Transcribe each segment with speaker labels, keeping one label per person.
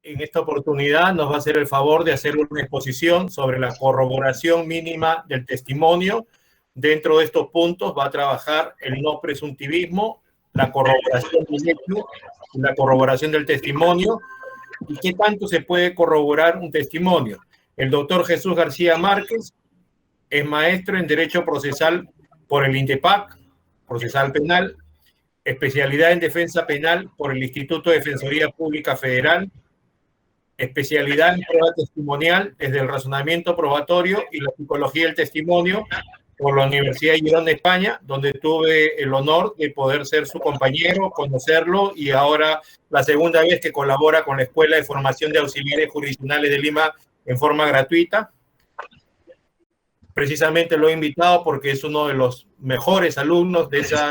Speaker 1: En esta oportunidad nos va a hacer el favor de hacer una exposición sobre la corroboración mínima del testimonio. Dentro de estos puntos va a trabajar el no presuntivismo, la corroboración del hecho, la corroboración del testimonio y qué tanto se puede corroborar un testimonio. El doctor Jesús García Márquez es maestro en Derecho Procesal por el INDEPAC, Procesal Penal, especialidad en Defensa Penal por el Instituto de Defensoría Pública Federal, especialidad en prueba testimonial desde el razonamiento probatorio y la psicología del testimonio por la Universidad de Girona, España, donde tuve el honor de poder ser su compañero, conocerlo, y ahora la segunda vez que colabora con la Escuela de Formación de Auxiliares Jurisdiccionales de Lima en forma gratuita. Precisamente lo he invitado porque es uno de los mejores alumnos de esa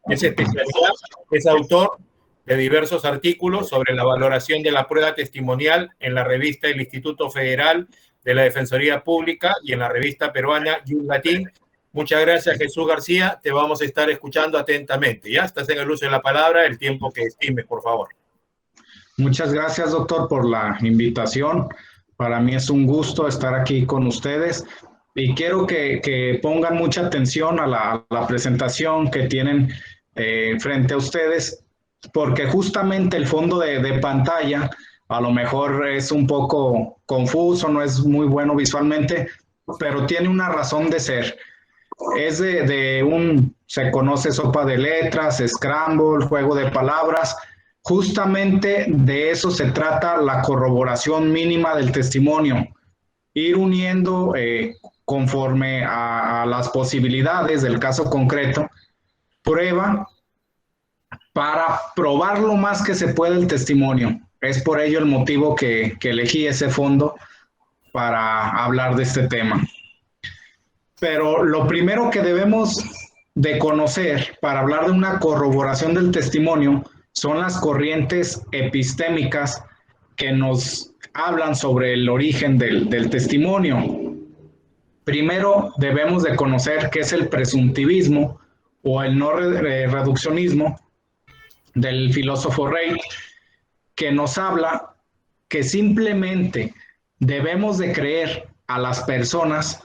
Speaker 1: especialidad. Es autor de diversos artículos sobre la valoración de la prueba testimonial en la revista del Instituto Federal de la Defensoría Pública y en la revista peruana Jus Latín. Muchas gracias, Jesús García. Te vamos a estar escuchando atentamente. Ya estás en el uso de la palabra, el tiempo que estimes, por favor.
Speaker 2: Muchas gracias, doctor, por la invitación. Para mí es un gusto estar aquí con ustedes y quiero que pongan mucha atención a la presentación que tienen frente a ustedes, porque justamente el fondo de pantalla a lo mejor es un poco confuso, no es muy bueno visualmente, pero tiene una razón de ser. Es se conoce sopa de letras, scramble, juego de palabras. Justamente de eso se trata la corroboración mínima del testimonio. Ir uniendo conforme a las posibilidades del caso concreto, prueba para probar lo más que se puede el testimonio. Es por ello el motivo que elegí ese fondo para hablar de este tema. Pero lo primero que debemos de conocer para hablar de una corroboración del testimonio son las corrientes epistémicas que nos hablan sobre el origen del testimonio. Primero debemos de conocer qué es el presuntivismo o el no reduccionismo del filósofo Rey, que nos habla que simplemente debemos de creer a las personas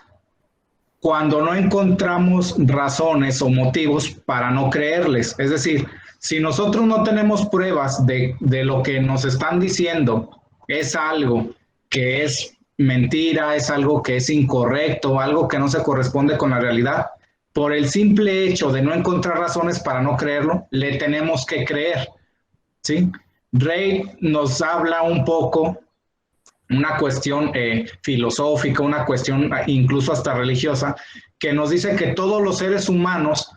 Speaker 2: cuando no encontramos razones o motivos para no creerles. Es decir, si nosotros no tenemos pruebas de lo que nos están diciendo es algo que es mentira, es algo que es incorrecto, algo que no se corresponde con la realidad, por el simple hecho de no encontrar razones para no creerlo, le tenemos que creer, ¿sí? Rey nos habla un poco, una cuestión filosófica, una cuestión incluso hasta religiosa, que nos dice que todos los seres humanos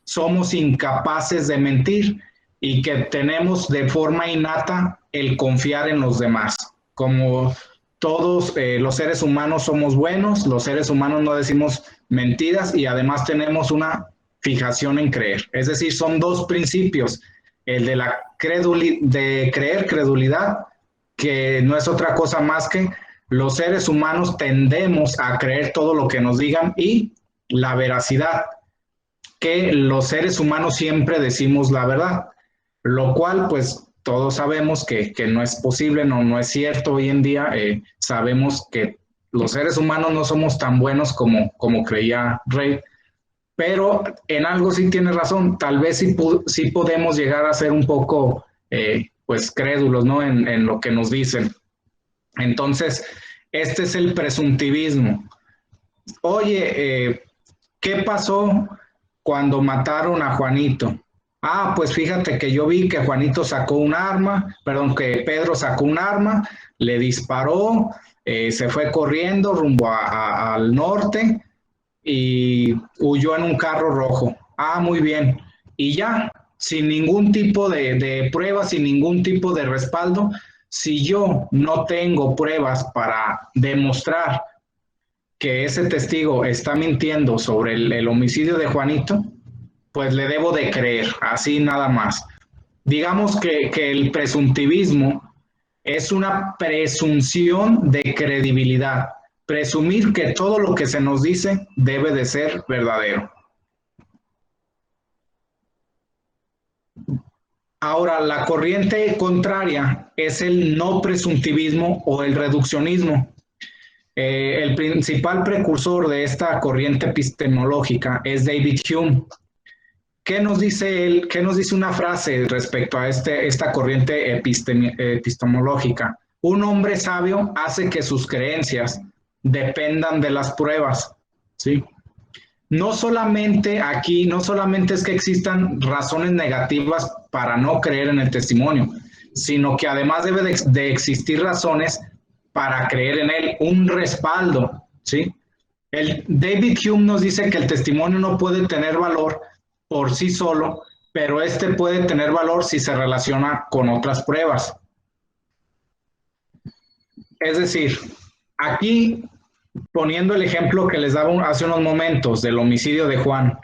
Speaker 2: somos incapaces de mentir y que tenemos de forma innata el confiar en los demás. Como todos los seres humanos somos buenos, los seres humanos no decimos mentiras y además tenemos una fijación en creer. Es decir, son dos principios, el de la credulidad, que no es otra cosa más que los seres humanos tendemos a creer todo lo que nos digan, y la veracidad, que los seres humanos siempre decimos la verdad, lo cual pues todos sabemos que no es posible, no es cierto hoy en día. Sabemos que los seres humanos no somos tan buenos como creía Rey, pero en algo sí tiene razón, tal vez sí podemos llegar a ser un poco pues crédulos, ¿no? en lo que nos dicen. Entonces, este es el presuntivismo. Oye, ¿qué pasó cuando mataron a Juanito? Ah, pues fíjate que yo vi que Pedro sacó un arma, le disparó, se fue corriendo rumbo al norte y huyó en un carro rojo. Ah, muy bien. Y ya, sin ningún tipo de prueba, sin ningún tipo de respaldo, si yo no tengo pruebas para demostrar que ese testigo está mintiendo sobre el homicidio de Juanito, pues le debo de creer, así nada más. Digamos que el presuntivismo es una presunción de credibilidad, presumir que todo lo que se nos dice debe de ser verdadero. Ahora, la corriente contraria es el no presuntivismo o el reduccionismo. El principal precursor de esta corriente epistemológica es David Hume. ¿Qué nos dice él? ¿Qué nos dice una frase respecto a esta corriente epistemológica? Un hombre sabio hace que sus creencias dependan de las pruebas, ¿sí? No solamente aquí, no solamente es que existan razones negativas para no creer en el testimonio, sino que además debe de existir razones para creer en él, un respaldo, ¿sí? David Hume nos dice que el testimonio no puede tener valor por sí solo, pero este puede tener valor si se relaciona con otras pruebas. Es decir, aquí, poniendo el ejemplo que les daba hace unos momentos del homicidio de Juan,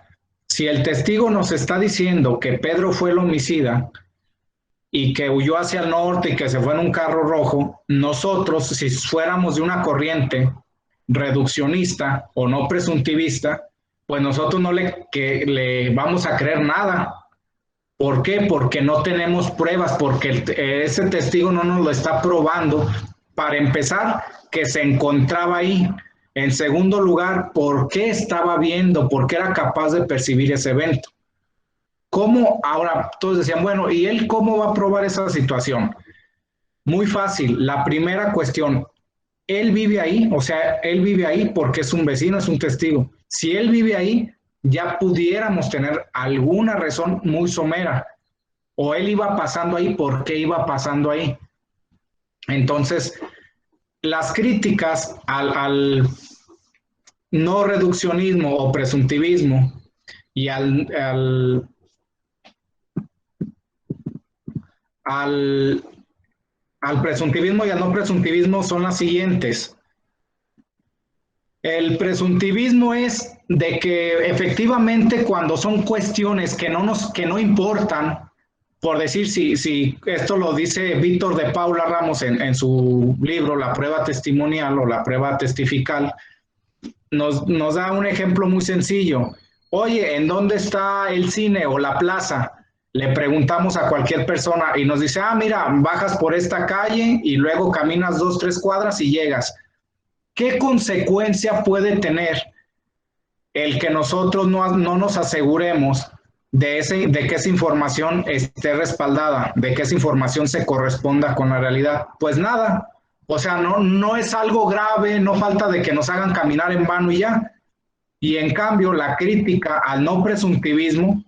Speaker 2: si el testigo nos está diciendo que Pedro fue el homicida y que huyó hacia el norte y que se fue en un carro rojo, nosotros, si fuéramos de una corriente reduccionista o no presuntivista, pues nosotros no le vamos a creer nada. ¿Por qué? Porque no tenemos pruebas, porque ese testigo no nos lo está probando. Para empezar, que se encontraba ahí. En segundo lugar, ¿por qué estaba viendo? ¿Por qué era capaz de percibir ese evento? ¿Cómo? Ahora todos decían, bueno, ¿y él cómo va a probar esa situación? Muy fácil. La primera cuestión, él vive ahí, o sea, él vive ahí porque es un vecino, es un testigo. Si él vive ahí, ya pudiéramos tener alguna razón muy somera. O él iba pasando ahí, ¿por qué iba pasando ahí? Entonces, las críticas al no reduccionismo o presuntivismo y al presuntivismo y al no presuntivismo son las siguientes. El presuntivismo es de que efectivamente cuando son cuestiones que no importan, por decir, si esto lo dice Víctor de Paula Ramos en su libro La prueba testimonial o la prueba testifical, nos da un ejemplo muy sencillo. Oye, ¿en dónde está el cine o la plaza? Le preguntamos a cualquier persona y nos dice, mira, bajas por esta calle y luego caminas 2, 3 cuadras y llegas. ¿Qué consecuencia puede tener el que nosotros no nos aseguremos de que esa información esté respaldada, de que esa información se corresponda con la realidad? Pues nada, o sea, no es algo grave, no falta de que nos hagan caminar en vano y ya. Y en cambio, la crítica al no presuntivismo,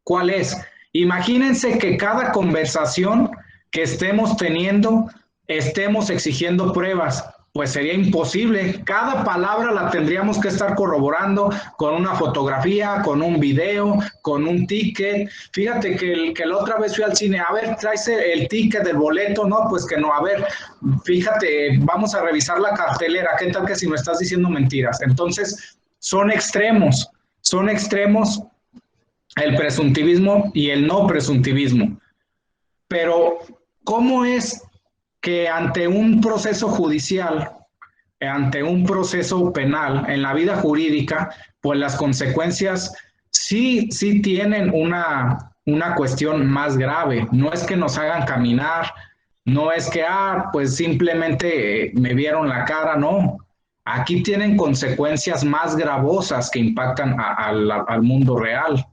Speaker 2: ¿cuál es? Imagínense que cada conversación que estemos teniendo, estemos exigiendo pruebas. Pues sería imposible. Cada palabra la tendríamos que estar corroborando con una fotografía, con un video, con un ticket. Fíjate que la otra vez fui al cine, a ver, traes el ticket del boleto, no, pues que no, a ver, fíjate, vamos a revisar la cartelera, ¿qué tal que si me estás diciendo mentiras? Entonces, son extremos el presuntivismo y el no presuntivismo. Pero, ¿cómo es que ante un proceso judicial, ante un proceso penal, en la vida jurídica, pues las consecuencias sí tienen una cuestión más grave? No es que nos hagan caminar, no es que, pues simplemente me vieron la cara, no. Aquí tienen consecuencias más gravosas que impactan al mundo real,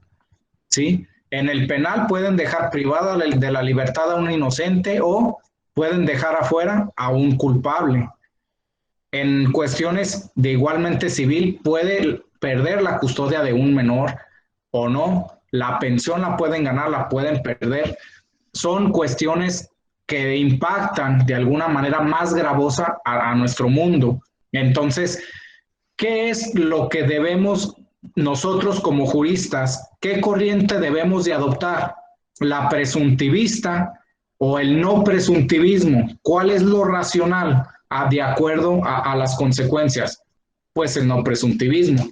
Speaker 2: ¿sí? En el penal pueden dejar privada de la libertad a un inocente o pueden dejar afuera a un culpable. En cuestiones de igualmente civil, puede perder la custodia de un menor o no. La pensión la pueden ganar, la pueden perder. Son cuestiones que impactan de alguna manera más gravosa a nuestro mundo. Entonces, ¿qué es lo que debemos nosotros como juristas, qué corriente debemos de adoptar? ¿La presuntivista o el no presuntivismo? ¿Cuál es lo racional de acuerdo a las consecuencias? Pues el no presuntivismo,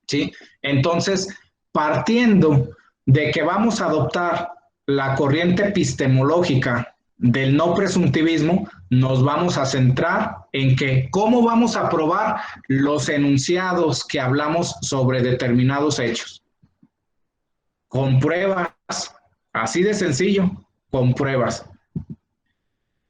Speaker 2: ¿sí? Entonces, partiendo de que vamos a adoptar la corriente epistemológica del no presuntivismo, nos vamos a centrar en que cómo vamos a probar los enunciados que hablamos sobre determinados hechos. Con pruebas, así de sencillo, con pruebas.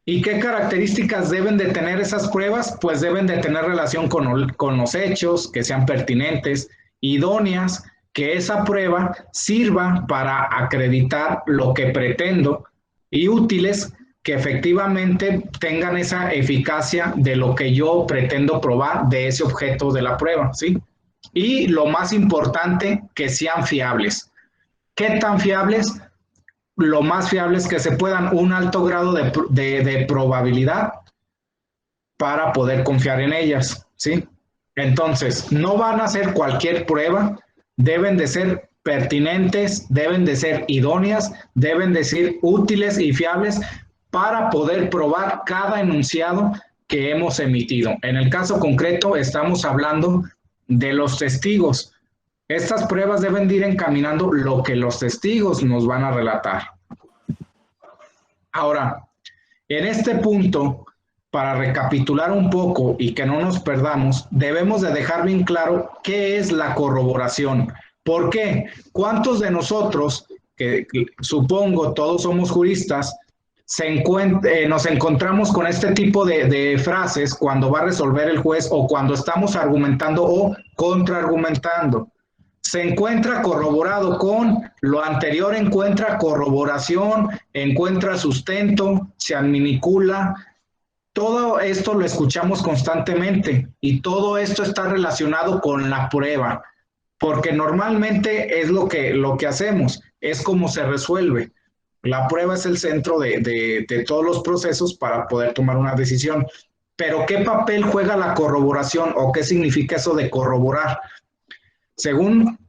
Speaker 2: ¿Y qué características deben de tener esas pruebas? Pues deben de tener relación con los hechos, que sean pertinentes, idóneas, que esa prueba sirva para acreditar lo que pretendo, y útiles, que efectivamente tengan esa eficacia de lo que yo pretendo probar de ese objeto de la prueba, ¿sí? Y lo más importante, que sean fiables. ¿Qué tan fiables? Lo más fiables que se puedan, un alto grado de probabilidad para poder confiar en ellas, ¿sí? Entonces, no van a ser cualquier prueba, deben de ser pertinentes, deben de ser idóneas, deben de ser útiles y fiables para poder probar cada enunciado que hemos emitido. En el caso concreto, estamos hablando de los testigos. Estas pruebas deben de ir encaminando lo que los testigos nos van a relatar. Ahora, en este punto, para recapitular un poco y que no nos perdamos, debemos de dejar bien claro qué es la corroboración. ¿Por qué? ¿Cuántos de nosotros, que supongo todos somos juristas, nos encontramos con este tipo de frases cuando va a resolver el juez o cuando estamos argumentando o contraargumentando? Se encuentra corroborado con, lo anterior encuentra corroboración, encuentra sustento, se adminicula. Todo esto lo escuchamos constantemente y todo esto está relacionado con la prueba, porque normalmente es lo que hacemos, es como se resuelve. La prueba es el centro de todos los procesos para poder tomar una decisión. Pero ¿qué papel juega la corroboración o qué significa eso de corroborar? Según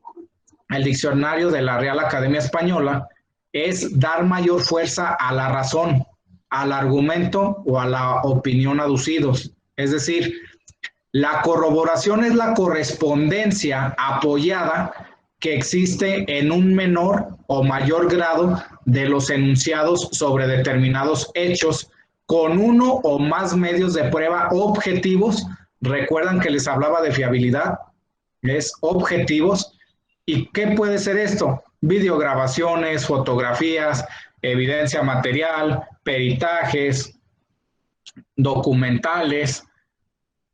Speaker 2: el diccionario de la Real Academia Española, es dar mayor fuerza a la razón, al argumento o a la opinión aducidos. Es decir, la corroboración es la correspondencia apoyada que existe en un menor o mayor grado de los enunciados sobre determinados hechos con uno o más medios de prueba objetivos. Recuerdan que les hablaba de fiabilidad, es objetivos. ¿Y qué puede ser esto? Videograbaciones, fotografías, evidencia material, peritajes, documentales,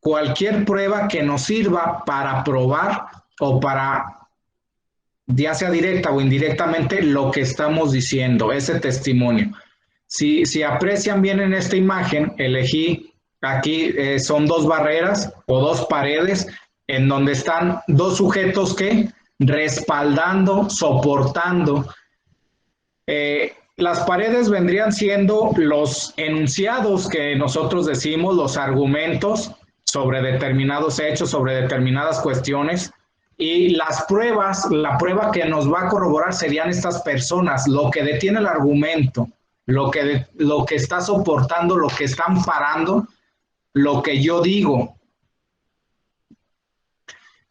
Speaker 2: cualquier prueba que nos sirva para probar o para, ya sea directa o indirectamente, lo que estamos diciendo, ese testimonio. Si aprecian bien en esta imagen, elegí aquí, son dos barreras o dos paredes en donde están dos sujetos que respaldando, soportando. Las paredes vendrían siendo los enunciados que nosotros decimos, los argumentos sobre determinados hechos, sobre determinadas cuestiones, y las pruebas, la prueba que nos va a corroborar serían estas personas, lo que detiene el argumento, lo que está soportando, lo que está amparando, lo que yo digo.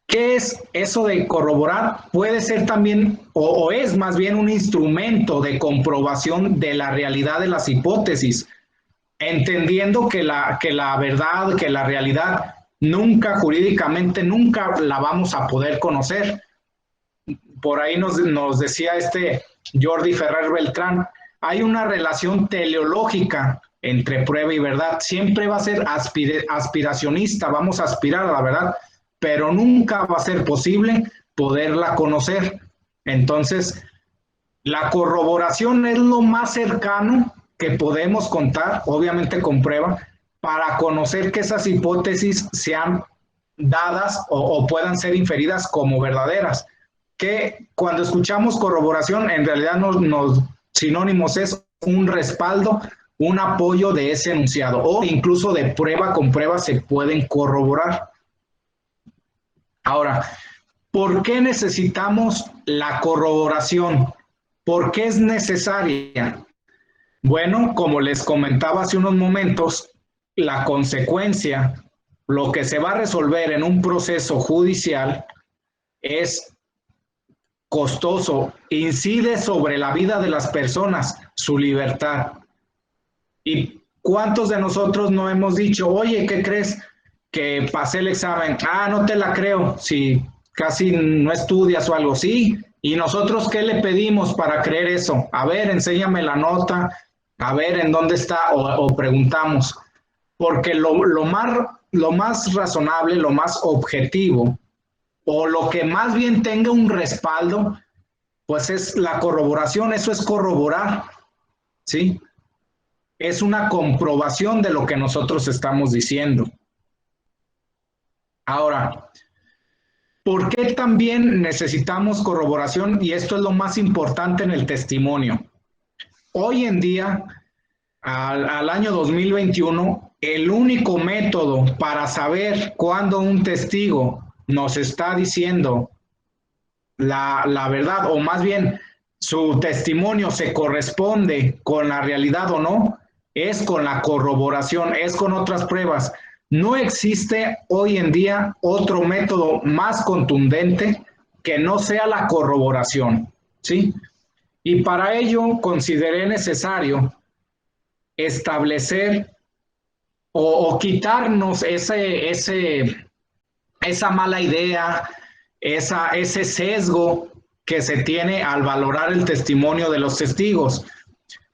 Speaker 2: ¿Qué es eso de corroborar? Puede ser también, o es más bien un instrumento de comprobación de la realidad de las hipótesis, entendiendo que la verdad, que la realidad, jurídicamente, nunca la vamos a poder conocer. Por ahí nos decía Jordi Ferrer Beltrán, hay una relación teleológica entre prueba y verdad. Siempre va a ser aspiracionista, vamos a aspirar a la verdad, pero nunca va a ser posible poderla conocer. Entonces, la corroboración es lo más cercano que podemos contar, obviamente con prueba, para conocer que esas hipótesis sean dadas o puedan ser inferidas como verdaderas. Que cuando escuchamos corroboración, en realidad sinónimos es un respaldo un apoyo de ese enunciado, o incluso de prueba con prueba se pueden corroborar. Ahora, ¿por qué necesitamos la corroboración? ¿Por qué es necesaria? Bueno, como les comentaba hace unos momentos, la consecuencia, lo que se va a resolver en un proceso judicial es costoso, incide sobre la vida de las personas, su libertad. ¿Y cuántos de nosotros no hemos dicho, oye, ¿qué crees? Que pasé el examen. Ah, no te la creo, si casi no estudias o algo. Sí, ¿y nosotros qué le pedimos para creer eso? A ver, enséñame la nota, a ver en dónde está, o preguntamos. Porque lo más razonable, lo más objetivo, o lo que más bien tenga un respaldo, pues es la corroboración, eso es corroborar, ¿sí? Es una comprobación de lo que nosotros estamos diciendo. Ahora, ¿por qué también necesitamos corroboración? Y esto es lo más importante en el testimonio. Hoy en día, al año 2021, el único método para saber cuándo un testigo nos está diciendo la verdad, o más bien su testimonio se corresponde con la realidad o no, es con la corroboración, es con otras pruebas. No existe hoy en día otro método más contundente que no sea la corroboración, ¿sí? Y para ello consideré necesario establecer o quitarnos esa mala idea, ese sesgo que se tiene al valorar el testimonio de los testigos.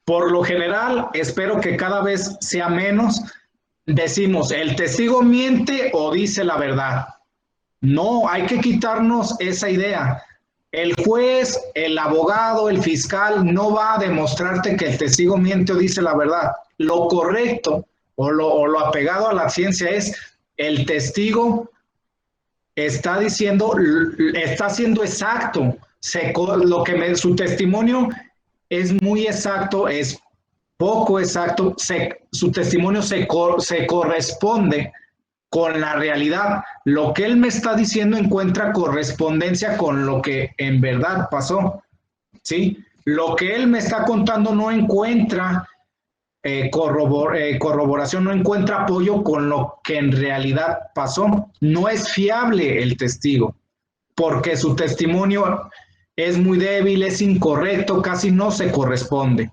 Speaker 2: Por lo general, espero que cada vez sea menos, decimos, ¿el testigo miente o dice la verdad? No, hay que quitarnos esa idea. El juez, el abogado, el fiscal no va a demostrarte que el testigo miente o dice la verdad. Lo correcto o lo apegado a la ciencia es el testigo está diciendo, está siendo exacto. Su testimonio es muy exacto, es poco exacto, su testimonio se corresponde con la realidad. Lo que él me está diciendo encuentra correspondencia con lo que en verdad pasó, ¿sí? Lo que él me está contando no encuentra corroboración, no encuentra apoyo con lo que en realidad pasó. No es fiable el testigo, porque su testimonio es muy débil, es incorrecto, casi no se corresponde.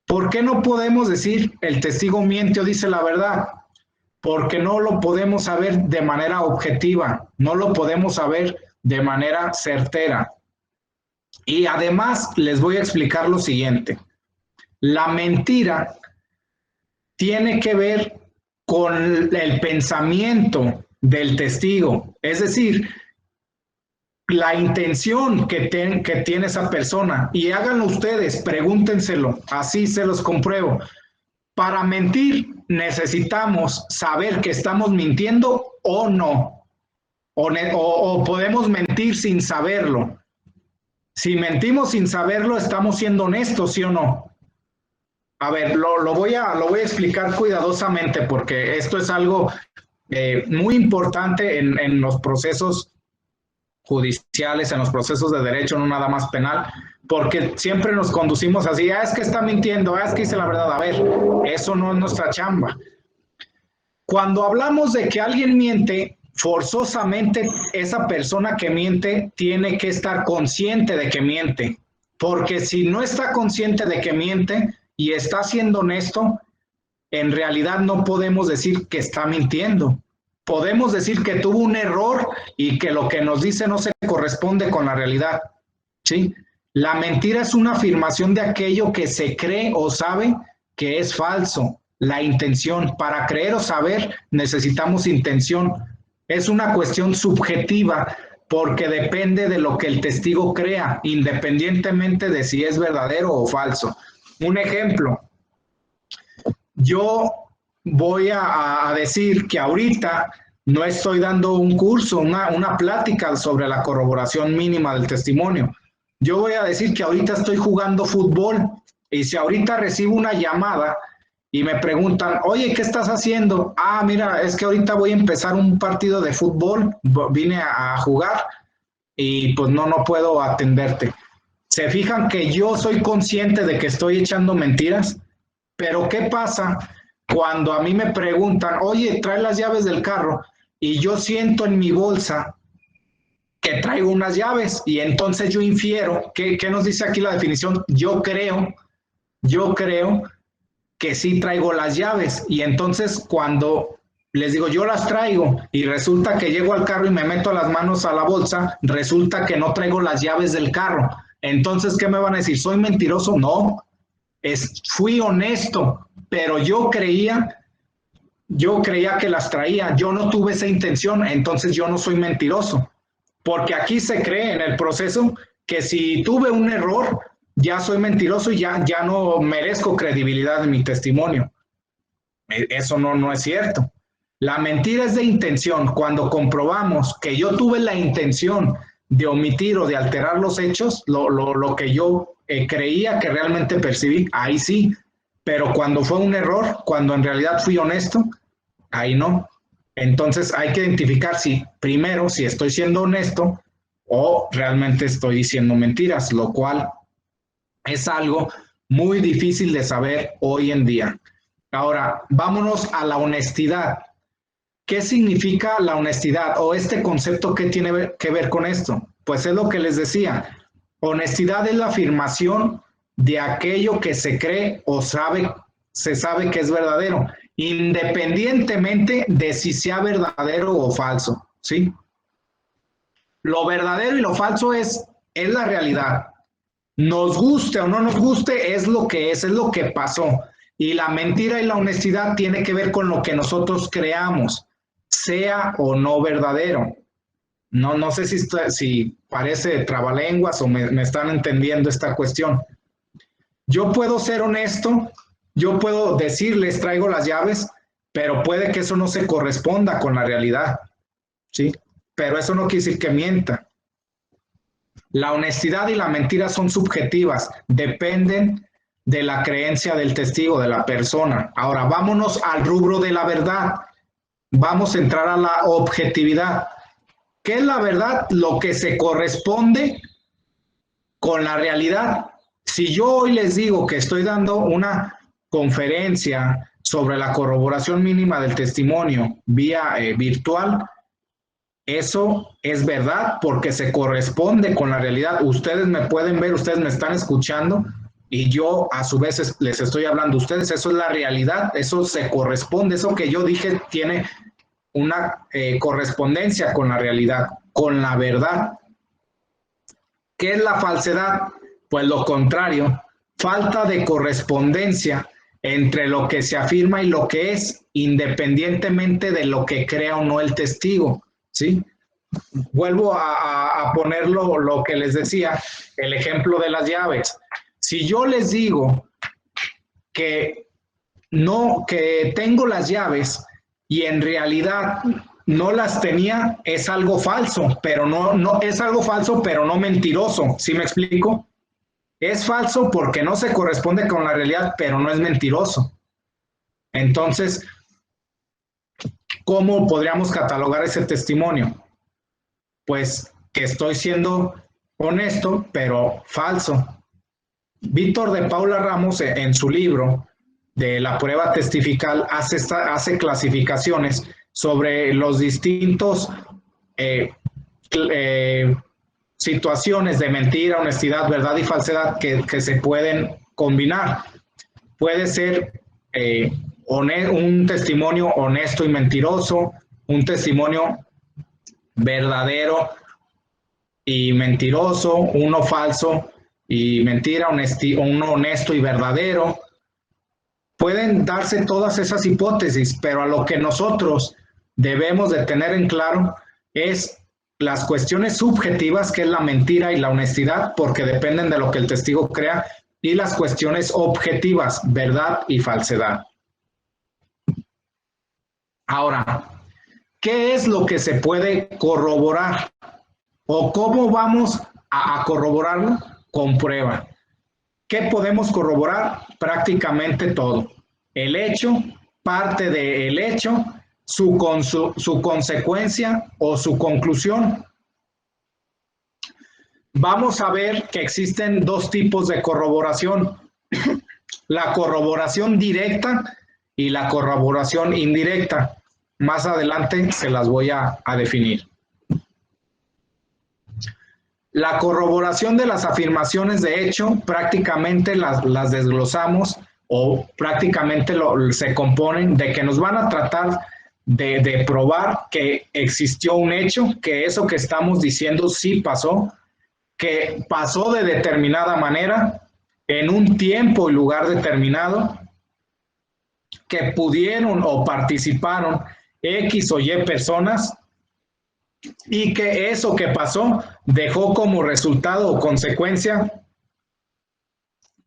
Speaker 2: ¿Por qué no podemos decir el testigo miente o dice la verdad? Porque no lo podemos saber de manera objetiva, no lo podemos saber de manera certera. Y además les voy a explicar lo siguiente. La mentira tiene que ver con el pensamiento del testigo, es decir, la intención que tiene esa persona. Y háganlo ustedes, pregúntenselo, así se los compruebo. Para mentir necesitamos saber que estamos mintiendo o no, o podemos mentir sin saberlo. Si mentimos sin saberlo, ¿estamos siendo honestos, sí o no? A ver, lo voy a explicar cuidadosamente porque esto es algo muy importante en los procesos judiciales, en los procesos de derecho, no nada más penal, porque siempre nos conducimos así, es que está mintiendo, es que dice la verdad. A ver, eso no es nuestra chamba. Cuando hablamos de que alguien miente, forzosamente esa persona que miente tiene que estar consciente de que miente, porque si no está consciente de que miente y está siendo honesto, en realidad no podemos decir que está mintiendo. Podemos decir que tuvo un error y que lo que nos dice no se corresponde con la realidad, ¿sí? La mentira es una afirmación de aquello que se cree o sabe que es falso. La intención, para creer o saber necesitamos intención. Es una cuestión subjetiva porque depende de lo que el testigo crea, independientemente de si es verdadero o falso. Un ejemplo, yo voy a decir que ahorita no estoy dando un curso, una plática sobre la corroboración mínima del testimonio. Yo voy a decir que ahorita estoy jugando fútbol Y si ahorita recibo una llamada y me preguntan, oye, ¿qué estás haciendo? Ah, mira, es que ahorita voy a empezar un partido de fútbol, vine a jugar y pues no puedo atenderte. ¿Se fijan que yo soy consciente de que estoy echando mentiras? Pero ¿qué pasa cuando a mí me preguntan, oye, trae las llaves del carro? Y yo siento en mi bolsa que traigo unas llaves y entonces yo infiero, ¿qué nos dice aquí la definición? Yo creo que sí traigo las llaves y entonces cuando les digo yo las traigo y resulta que llego al carro y me meto las manos a la bolsa, resulta que no traigo las llaves del carro. Entonces, ¿qué me van a decir? ¿Soy mentiroso? No, fui honesto, pero yo creía que las traía, yo no tuve esa intención, entonces yo no soy mentiroso, porque aquí se cree en el proceso que si tuve un error, ya soy mentiroso y ya no merezco credibilidad en mi testimonio. Eso no es cierto. La mentira es de intención. Cuando comprobamos que yo tuve la intención de omitir o de alterar los hechos, lo que yo creía que realmente percibí, ahí sí. Pero cuando fue un error, cuando en realidad fui honesto, ahí no. Entonces hay que identificar primero si estoy siendo honesto o realmente estoy diciendo mentiras, lo cual es algo muy difícil de saber hoy en día. Ahora, vámonos a la honestidad. ¿Qué significa la honestidad o este concepto que tiene que ver con esto? Pues es lo que les decía. Honestidad es la afirmación de aquello que se cree o se sabe que es verdadero, independientemente de si sea verdadero o falso, ¿sí? Lo verdadero y lo falso es la realidad. Nos guste o no nos guste, es lo que es lo que pasó. Y la mentira y la honestidad tiene que ver con lo que nosotros creamos, sea o no verdadero. No sé si parece trabalenguas o me están entendiendo esta cuestión. Yo puedo ser honesto, yo puedo decirles traigo las llaves, pero puede que eso no se corresponda con la realidad, ¿sí? Pero eso no quiere decir que mienta. La honestidad y la mentira son subjetivas, dependen de la creencia del testigo, de la persona. Ahora, vámonos al rubro de la verdad. Vamos a entrar a la objetividad. ¿Qué es la verdad? Lo que se corresponde con la realidad. Si yo hoy les digo que estoy dando una conferencia sobre la corroboración mínima del testimonio vía virtual, eso es verdad porque se corresponde con la realidad. Ustedes me pueden ver, ustedes me están escuchando y yo a su vez les estoy hablando a ustedes. Eso es la realidad, eso se corresponde, eso que yo dije tiene una correspondencia con la realidad, con la verdad. ¿Qué es la falsedad? Pues lo contrario, falta de correspondencia entre lo que se afirma y lo que es, independientemente de lo que crea o no el testigo, ¿sí? Vuelvo a poner lo que les decía, el ejemplo de las llaves. Si yo les digo que tengo las llaves y en realidad no las tenía, es algo falso, pero no es algo falso, pero no mentiroso. ¿Sí me explico? Es falso porque no se corresponde con la realidad, pero no es mentiroso. Entonces, ¿cómo podríamos catalogar ese testimonio? Pues que estoy siendo honesto, pero falso. Víctor de Paula Ramos, en su libro de la prueba testifical, hace clasificaciones sobre los distintos situaciones de mentira, honestidad, verdad y falsedad que se pueden combinar. Puede ser un testimonio honesto y mentiroso, un testimonio verdadero y mentiroso, uno falso y mentira, uno honesto y verdadero. Pueden darse todas esas hipótesis, pero a lo que nosotros debemos de tener en claro es las cuestiones subjetivas, que es la mentira y la honestidad, porque dependen de lo que el testigo crea, y las cuestiones objetivas, verdad y falsedad. Ahora, ¿qué es lo que se puede corroborar? ¿O cómo vamos a corroborarlo? Con prueba. ¿qué podemos corroborar? Prácticamente todo. El hecho, parte del hecho, su consecuencia o su conclusión. Vamos a ver que existen dos tipos de corroboración. La corroboración directa y la corroboración indirecta. Más adelante se las voy a definir. La corroboración de las afirmaciones de hecho prácticamente las desglosamos o prácticamente se componen de que nos van a tratar de probar que existió un hecho, que eso que estamos diciendo sí pasó, que pasó de determinada manera, en un tiempo y lugar determinado, que pudieron o participaron X o Y personas y que eso que pasó dejó como resultado o consecuencia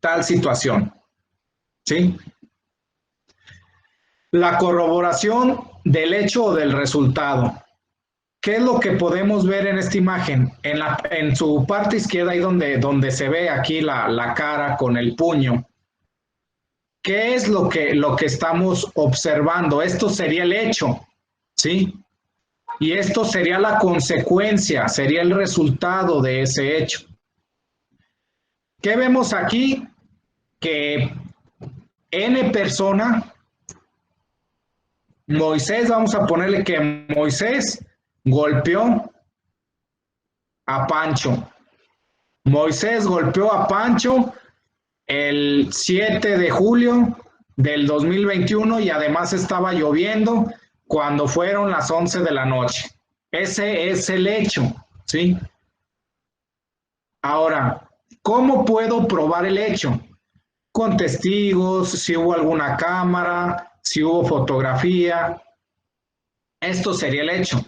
Speaker 2: tal situación. ¿Sí? La corroboración del hecho o del resultado. ¿Qué es lo que podemos ver en esta imagen? En su parte izquierda, ahí donde se ve aquí la cara con el puño. ¿Qué es lo que estamos observando? Esto sería el hecho, ¿sí? Y esto sería la consecuencia, sería el resultado de ese hecho. ¿Qué vemos aquí? Que N persona, Moisés, vamos a ponerle que Moisés golpeó a Pancho. Moisés golpeó a Pancho el 7 de julio del 2021 y además estaba lloviendo cuando fueron las 11 de la noche. Ese es el hecho, ¿sí? Ahora, ¿cómo puedo probar el hecho? Con testigos, si hubo alguna cámara, si hubo fotografía. Esto sería el hecho.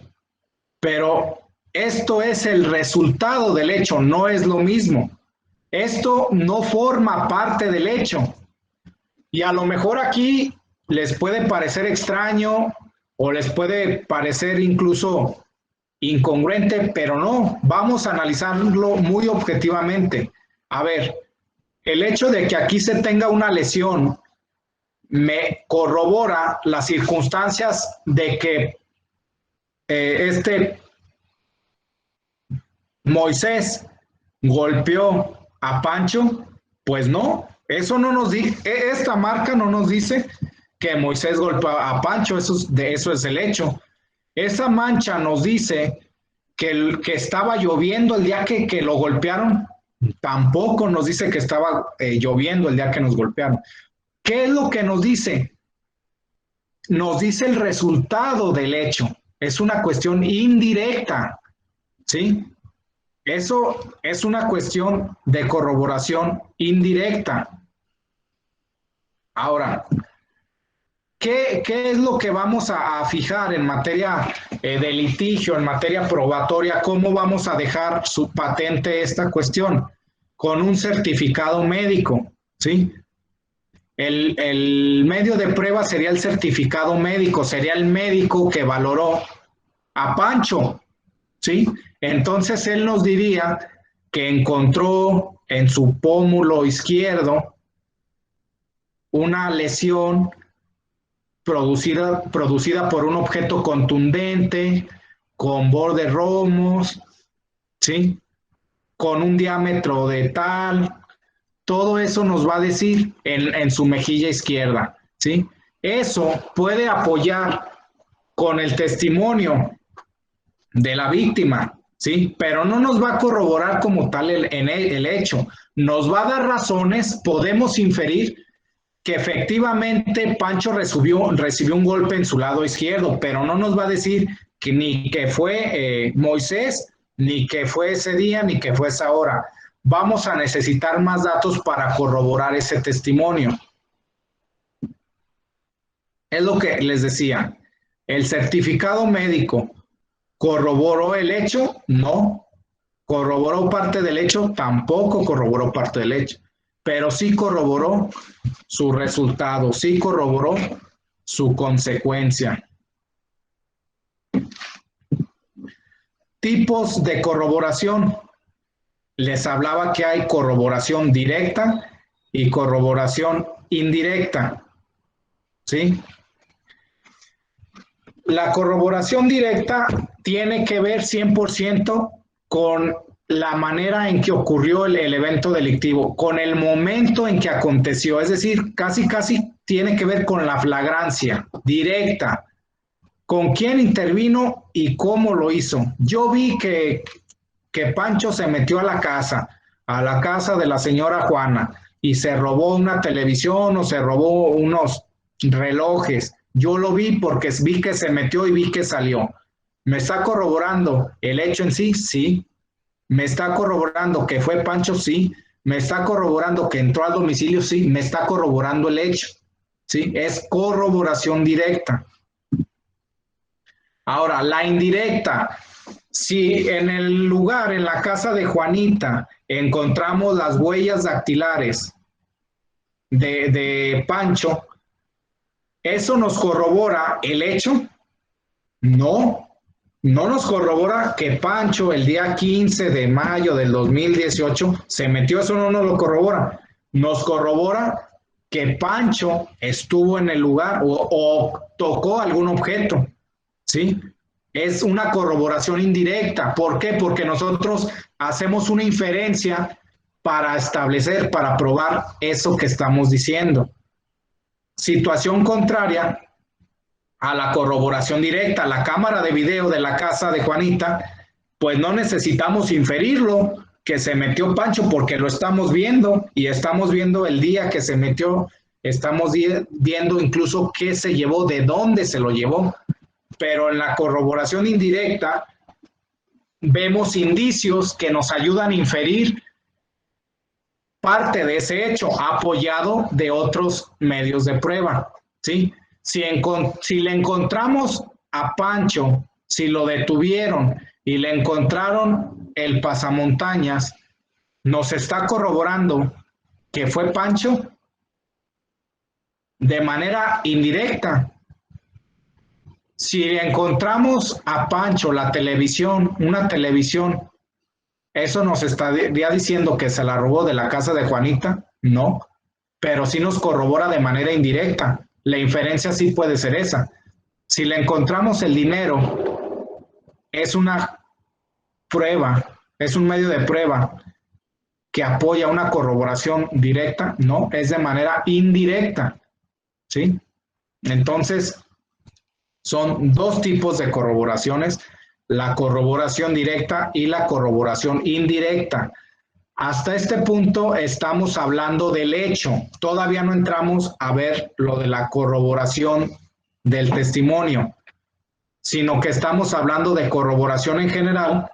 Speaker 2: Pero esto es el resultado del hecho, no es lo mismo. Esto no forma parte del hecho. Y a lo mejor aquí les puede parecer extraño o les puede parecer incluso incongruente, pero no, vamos a analizarlo muy objetivamente. A ver, el hecho de que aquí se tenga una lesión me corrobora las circunstancias de que Moisés golpeó a Pancho. Pues no, eso no nos dice, esta marca no nos dice que Moisés golpeó a Pancho, eso es el hecho. Esa mancha nos dice que estaba lloviendo el día que lo golpearon. Tampoco nos dice que estaba lloviendo el día que nos golpearon. ¿Qué es lo que nos dice? Nos dice el resultado del hecho. Es una cuestión indirecta, ¿sí? Eso es una cuestión de corroboración indirecta. Ahora, ¿qué es lo que vamos a fijar en materia de litigio, en materia probatoria? ¿Cómo vamos a dejar su patente esta cuestión? Con un certificado médico, ¿sí? El medio de prueba sería el certificado médico, sería el médico que valoró a Pancho, ¿sí? Entonces él nos diría que encontró en su pómulo izquierdo una lesión producida por un objeto contundente, con bordes romos, ¿sí? Con un diámetro de tal. Todo eso nos va a decir en su mejilla izquierda, ¿sí? Eso puede apoyar con el testimonio de la víctima, ¿sí? Pero no nos va a corroborar como tal el hecho. Nos va a dar razones, podemos inferir que efectivamente Pancho recibió un golpe en su lado izquierdo, pero no nos va a decir que ni que fue Moisés, ni que fue ese día, ni que fue esa hora. Vamos a necesitar más datos para corroborar ese testimonio. Es lo que les decía. ¿El certificado médico corroboró el hecho? No. ¿Corroboró parte del hecho? Tampoco corroboró parte del hecho. Pero sí corroboró su resultado, sí corroboró su consecuencia. Tipos de corroboración. Les hablaba que hay corroboración directa y corroboración indirecta, ¿sí? La corroboración directa tiene que ver 100% con la manera en que ocurrió el evento delictivo, con el momento en que aconteció, es decir, casi tiene que ver con la flagrancia directa, con quién intervino y cómo lo hizo. Yo vi que Pancho se metió a la casa de la señora Juana, y se robó una televisión o se robó unos relojes. Yo lo vi porque vi que se metió y vi que salió. ¿Me está corroborando el hecho en sí? Sí. ¿Me está corroborando que fue Pancho? Sí. ¿Me está corroborando que entró al domicilio? Sí. ¿Me está corroborando el hecho? Sí. Es corroboración directa. Ahora, la indirecta. Si en el lugar, en la casa de Juanita, encontramos las huellas dactilares de Pancho, ¿eso nos corrobora el hecho? No, no nos corrobora que Pancho el día 15 de mayo del 2018 se metió, eso no nos lo corrobora. Nos corrobora que Pancho estuvo en el lugar o tocó algún objeto, ¿sí? Es una corroboración indirecta. ¿Por qué? Porque nosotros hacemos una inferencia para establecer, para probar eso que estamos diciendo. Situación contraria a la corroboración directa. La cámara de video de la casa de Juanita, pues no necesitamos inferirlo, que se metió Pancho, porque lo estamos viendo y estamos viendo el día que se metió, estamos viendo incluso qué se llevó, de dónde se lo llevó. Pero en la corroboración indirecta vemos indicios que nos ayudan a inferir parte de ese hecho, apoyado de otros medios de prueba, ¿sí? Si le encontramos a Pancho, si lo detuvieron y le encontraron el pasamontañas, ¿nos está corroborando que fue Pancho? De manera indirecta. Si encontramos a Pancho la televisión, una televisión, ¿eso nos estaría diciendo que se la robó de la casa de Juanita? No, pero sí nos corrobora de manera indirecta. La inferencia sí puede ser esa. Si le encontramos el dinero, es una prueba, es un medio de prueba que apoya una corroboración directa. No, es de manera indirecta, ¿sí? Entonces, son dos tipos de corroboraciones, la corroboración directa y la corroboración indirecta. Hasta este punto estamos hablando del hecho, todavía no entramos a ver lo de la corroboración del testimonio, sino que estamos hablando de corroboración en general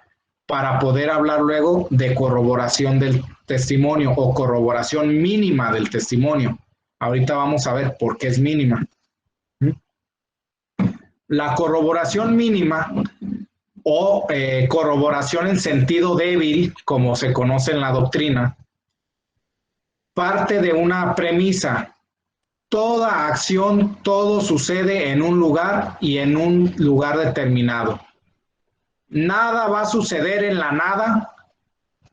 Speaker 2: para poder hablar luego de corroboración del testimonio o corroboración mínima del testimonio. Ahorita vamos a ver por qué es mínima. La corroboración mínima o corroboración en sentido débil, como se conoce en la doctrina, parte de una premisa. Toda acción, todo sucede en un lugar y en un lugar determinado. Nada va a suceder en la nada,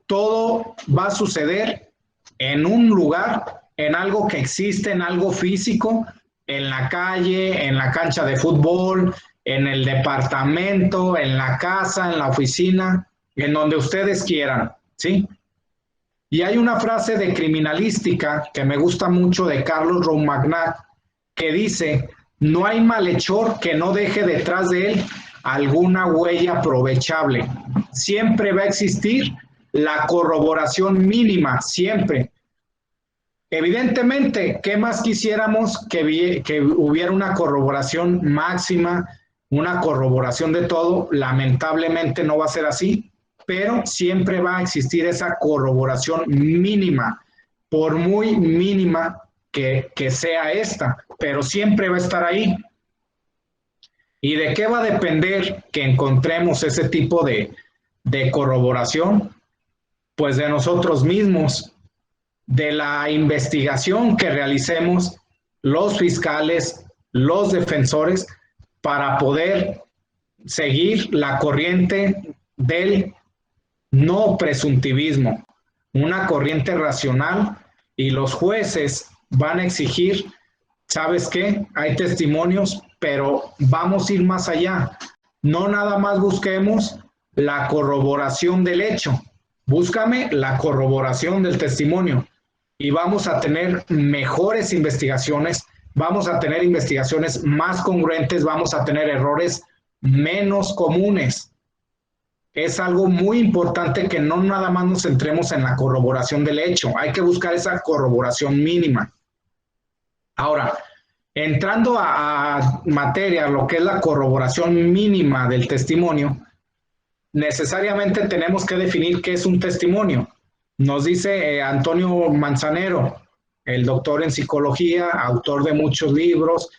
Speaker 2: todo va a suceder en un lugar, en algo que existe, en algo físico, en la calle, en la cancha de fútbol, en el departamento, en la casa, en la oficina, en donde ustedes quieran, ¿sí? Y hay una frase de criminalística que me gusta mucho de Carlos Roumagnat que dice: no hay malhechor que no deje detrás de él alguna huella aprovechable. Siempre va a existir la corroboración mínima, siempre. Evidentemente, ¿qué más quisiéramos que hubiera una corroboración máxima, una corroboración de todo? Lamentablemente no va a ser así, pero siempre va a existir esa corroboración mínima, por muy mínima que sea esta, pero siempre va a estar ahí. ¿Y de qué va a depender que encontremos ese tipo de corroboración? Pues de nosotros mismos, de la investigación que realicemos los fiscales, los defensores, para poder seguir la corriente del no presuntivismo, una corriente racional y los jueces van a exigir, ¿sabes qué? Hay testimonios, pero vamos a ir más allá. No nada más busquemos la corroboración del hecho, búscame la corroboración del testimonio y vamos a tener mejores investigaciones, vamos a tener investigaciones más congruentes, vamos a tener errores menos comunes. Es algo muy importante que no nada más nos centremos en la corroboración del hecho, hay que buscar esa corroboración mínima. Ahora, entrando a materia, lo que es la corroboración mínima del testimonio, necesariamente tenemos que definir qué es un testimonio. Nos dice Antonio Manzanero, el doctor en psicología, autor de muchos libros,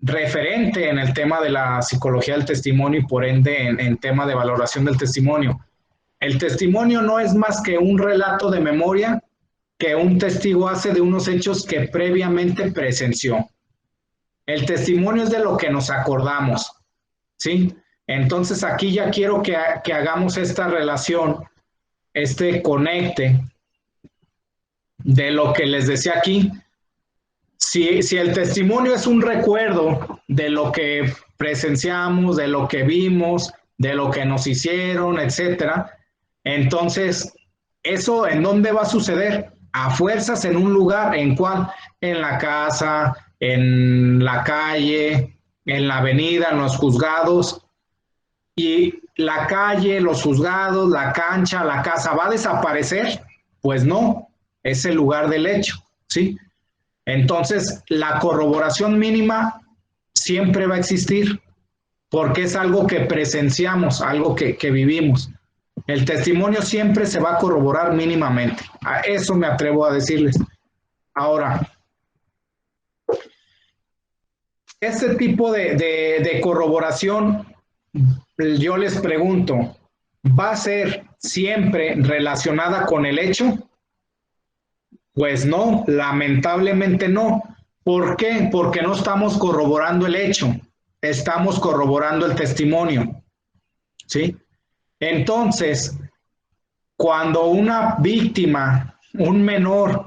Speaker 2: referente en el tema de la psicología del testimonio y por ende en tema de valoración del testimonio. El testimonio no es más que un relato de memoria que un testigo hace de unos hechos que previamente presenció. El testimonio es de lo que nos acordamos, ¿sí? Entonces aquí ya quiero que hagamos esta relación, este conecte de lo que les decía aquí. Si el testimonio es un recuerdo de lo que presenciamos, de lo que vimos, de lo que nos hicieron, etcétera, entonces, ¿eso en dónde va a suceder? A fuerzas en un lugar, ¿en cuál? En la casa, en la calle, en la avenida, en los juzgados. Y la calle, los juzgados, la cancha, la casa, ¿va a desaparecer? Pues no, es el lugar del hecho, ¿sí? Entonces, la corroboración mínima siempre va a existir porque es algo que presenciamos, algo que vivimos. El testimonio siempre se va a corroborar mínimamente. A eso me atrevo a decirles. Ahora, este tipo de corroboración, yo les pregunto, ¿va a ser siempre relacionada con el hecho? Pues no, lamentablemente no. ¿Por qué? Porque no estamos corroborando el hecho, estamos corroborando el testimonio, ¿sí? Entonces, cuando una víctima, un menor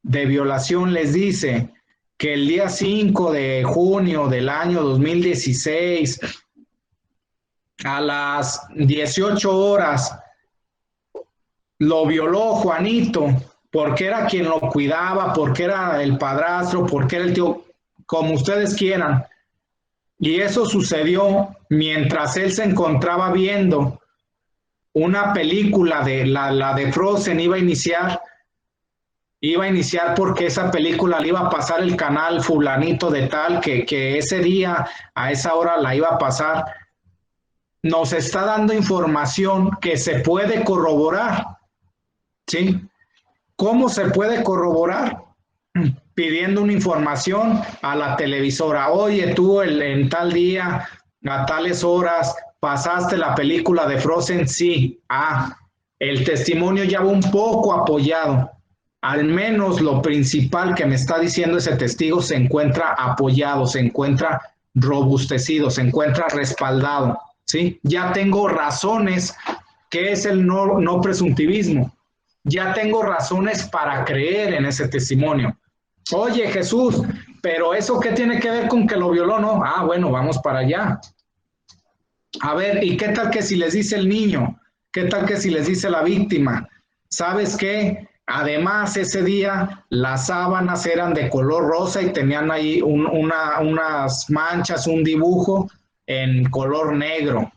Speaker 2: de violación les dice que el día 5 de junio del año 2016, a las 18 horas, lo violó Juanito, porque era quien lo cuidaba, porque era el padrastro, porque era el tío, como ustedes quieran. Y eso sucedió mientras él se encontraba viendo una película de la de Frozen, iba a iniciar porque esa película le iba a pasar el canal fulanito de tal, que ese día, a esa hora la iba a pasar. Nos está dando información que se puede corroborar, ¿sí? ¿Cómo se puede corroborar? Pidiendo una información a la televisora. Oye, tú en tal día, a tales horas, ¿pasaste la película de Frozen? Sí. El testimonio ya va un poco apoyado. Al menos lo principal que me está diciendo ese testigo se encuentra apoyado, se encuentra robustecido, se encuentra respaldado, ¿sí? Ya tengo razones, que es el no presuntivismo. Ya tengo razones para creer en ese testimonio. Oye, Jesús, pero ¿eso qué tiene que ver con que lo violó? No. Bueno, vamos para allá. A ver, ¿y qué tal que si les dice el niño? ¿Qué tal que si les dice la víctima? ¿Sabes qué? Además, ese día las sábanas eran de color rosa y tenían ahí unas manchas, un dibujo en color negro.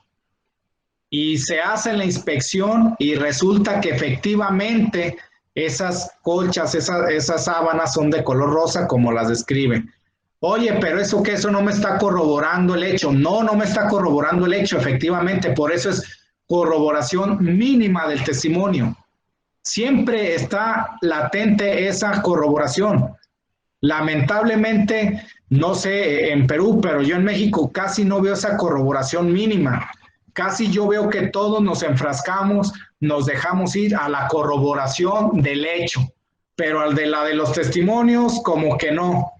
Speaker 2: Y se hace la inspección y resulta que efectivamente esas colchas, esas sábanas son de color rosa como las describen. Oye, pero eso no me está corroborando el hecho. No me está corroborando el hecho, efectivamente. Por eso es corroboración mínima del testimonio. Siempre está latente esa corroboración. Lamentablemente, no sé en Perú, pero yo en México casi no veo esa corroboración mínima. Casi yo veo que todos nos enfrascamos, nos dejamos ir a la corroboración del hecho, pero al de la de los testimonios como que no,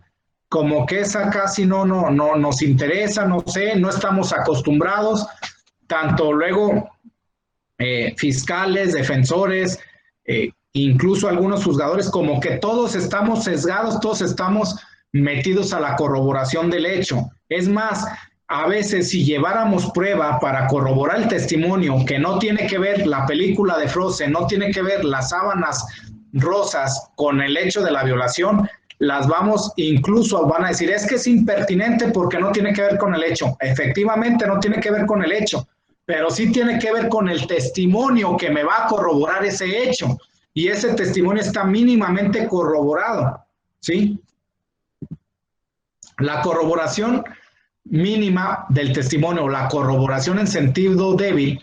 Speaker 2: como que esa casi no nos interesa, no sé, no estamos acostumbrados, tanto luego fiscales, defensores, incluso algunos juzgadores, como que todos estamos sesgados, todos estamos metidos a la corroboración del hecho. Es más, a veces si lleváramos prueba para corroborar el testimonio que no tiene que ver la película de Frozen, no tiene que ver las sábanas rosas con el hecho de la violación, las vamos, incluso van a decir, es que es impertinente porque no tiene que ver con el hecho. Efectivamente no tiene que ver con el hecho, pero sí tiene que ver con el testimonio que me va a corroborar ese hecho. Y ese testimonio está mínimamente corroborado, ¿sí? La corroboración mínima del testimonio, la corroboración en sentido débil,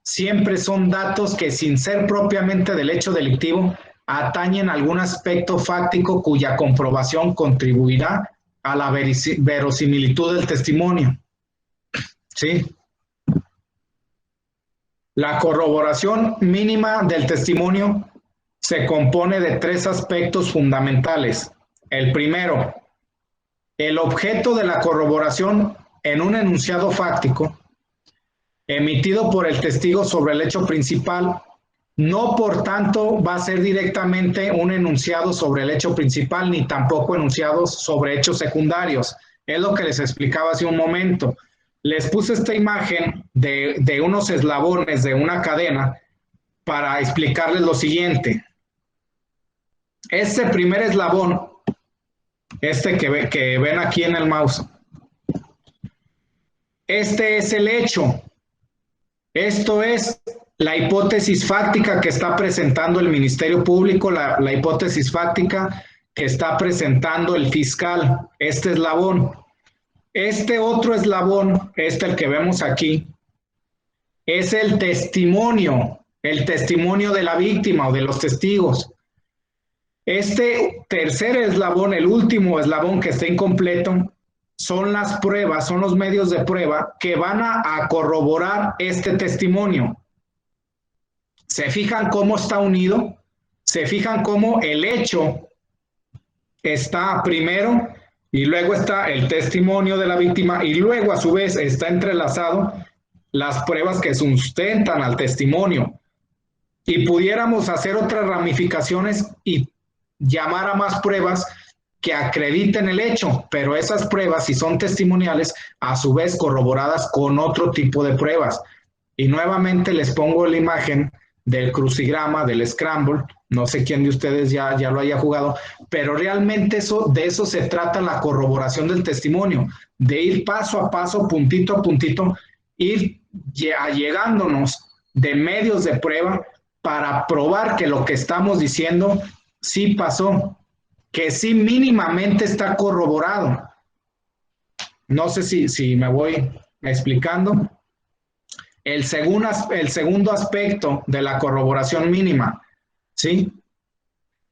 Speaker 2: siempre son datos que sin ser propiamente del hecho delictivo, atañen algún aspecto fáctico cuya comprobación contribuirá a la verosimilitud del testimonio. ¿Sí? La corroboración mínima del testimonio se compone de 3 aspectos fundamentales. El primero, el objeto de la corroboración en un enunciado fáctico emitido por el testigo sobre el hecho principal, no por tanto va a ser directamente un enunciado sobre el hecho principal, ni tampoco enunciados sobre hechos secundarios. Es lo que les explicaba hace un momento. Les puse esta imagen de unos eslabones de una cadena para explicarles lo siguiente. Este primer eslabón, que ven aquí en el mouse, este es el hecho. Esto es la hipótesis fáctica que está presentando el Ministerio Público, la hipótesis fáctica que está presentando el fiscal, este eslabón. Este otro eslabón, el que vemos aquí, es el testimonio de la víctima o de los testigos. Este tercer eslabón, el último eslabón que está incompleto, son las pruebas, son los medios de prueba que van a corroborar este testimonio. ¿Se fijan cómo está unido? ¿Se fijan cómo el hecho está primero y luego está el testimonio de la víctima y luego a su vez está entrelazado las pruebas que sustentan al testimonio? Y pudiéramos hacer otras ramificaciones y llamar a más pruebas que acrediten el hecho, pero esas pruebas, si son testimoniales, a su vez corroboradas con otro tipo de pruebas. Y nuevamente les pongo la imagen del crucigrama, del scramble, no sé quién de ustedes ya lo haya jugado, pero realmente de eso se trata la corroboración del testimonio, de ir paso a paso, puntito a puntito, ir allegándonos de medios de prueba para probar que lo que estamos diciendo sí pasó, que sí mínimamente está corroborado. No sé si me voy explicando. El segundo aspecto de la corroboración mínima, ¿sí?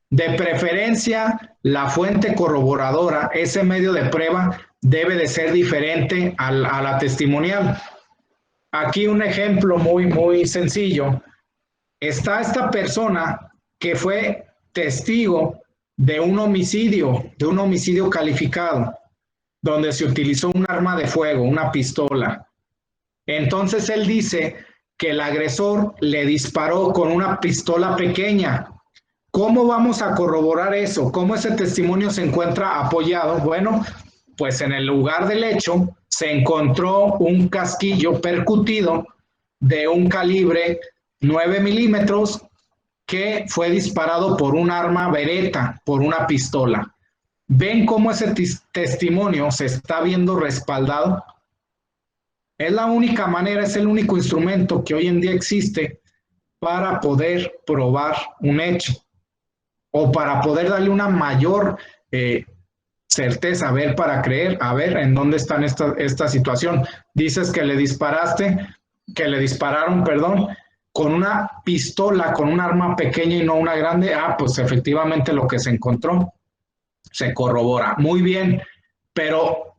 Speaker 2: De preferencia, la fuente corroboradora, ese medio de prueba, debe de ser diferente a la testimonial. Aquí un ejemplo muy sencillo. Está esta persona que fue testigo de un homicidio calificado, donde se utilizó un arma de fuego, una pistola. Entonces él dice que el agresor le disparó con una pistola pequeña. ¿Cómo vamos a corroborar eso? ¿Cómo ese testimonio se encuentra apoyado? Bueno, pues en el lugar del hecho se encontró un casquillo percutido de un calibre 9 milímetros que fue disparado por un arma Beretta, por una pistola. ¿Ven cómo ese testimonio se está viendo respaldado? Es la única manera, es el único instrumento que hoy en día existe para poder probar un hecho o para poder darle una mayor certeza, a ver, para creer, a ver en dónde está esta situación. Dices que le dispararon, con una pistola, con un arma pequeña y no una grande. Pues efectivamente lo que se encontró se corrobora. Muy bien, pero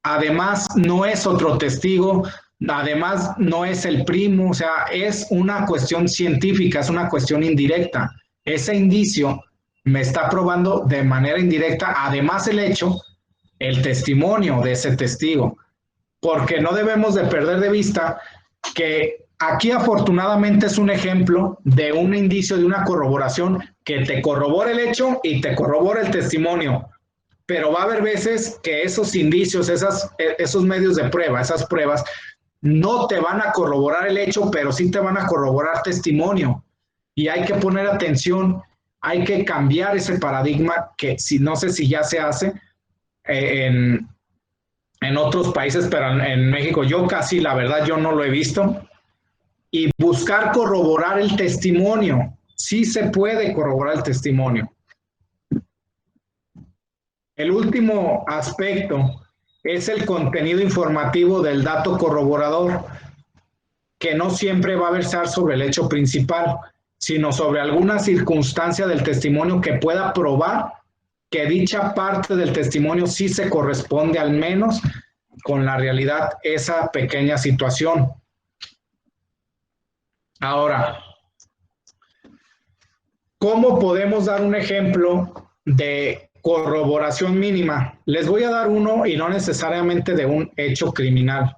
Speaker 2: además no es otro testigo, además no es el primo, o sea, es una cuestión científica, es una cuestión indirecta. Ese indicio me está probando de manera indirecta, además el testimonio de ese testigo, porque no debemos de perder de vista que Aquí afortunadamente es un ejemplo de un indicio de una corroboración que te corrobora el hecho y te corrobora el testimonio. Pero va a haber veces que esos indicios, esos medios de prueba, esas pruebas, no te van a corroborar el hecho, pero sí te van a corroborar testimonio. Y hay que poner atención, hay que cambiar ese paradigma que no sé si ya se hace en otros países, pero en México yo casi, la verdad, yo no lo he visto. Y buscar corroborar el testimonio. Sí se puede corroborar el testimonio. El último aspecto es el contenido informativo del dato corroborador, que no siempre va a versar sobre el hecho principal, sino sobre alguna circunstancia del testimonio que pueda probar que dicha parte del testimonio sí se corresponde al menos con la realidad, esa pequeña situación. Ahora, ¿cómo podemos dar un ejemplo de corroboración mínima? Les voy a dar uno y no necesariamente de un hecho criminal,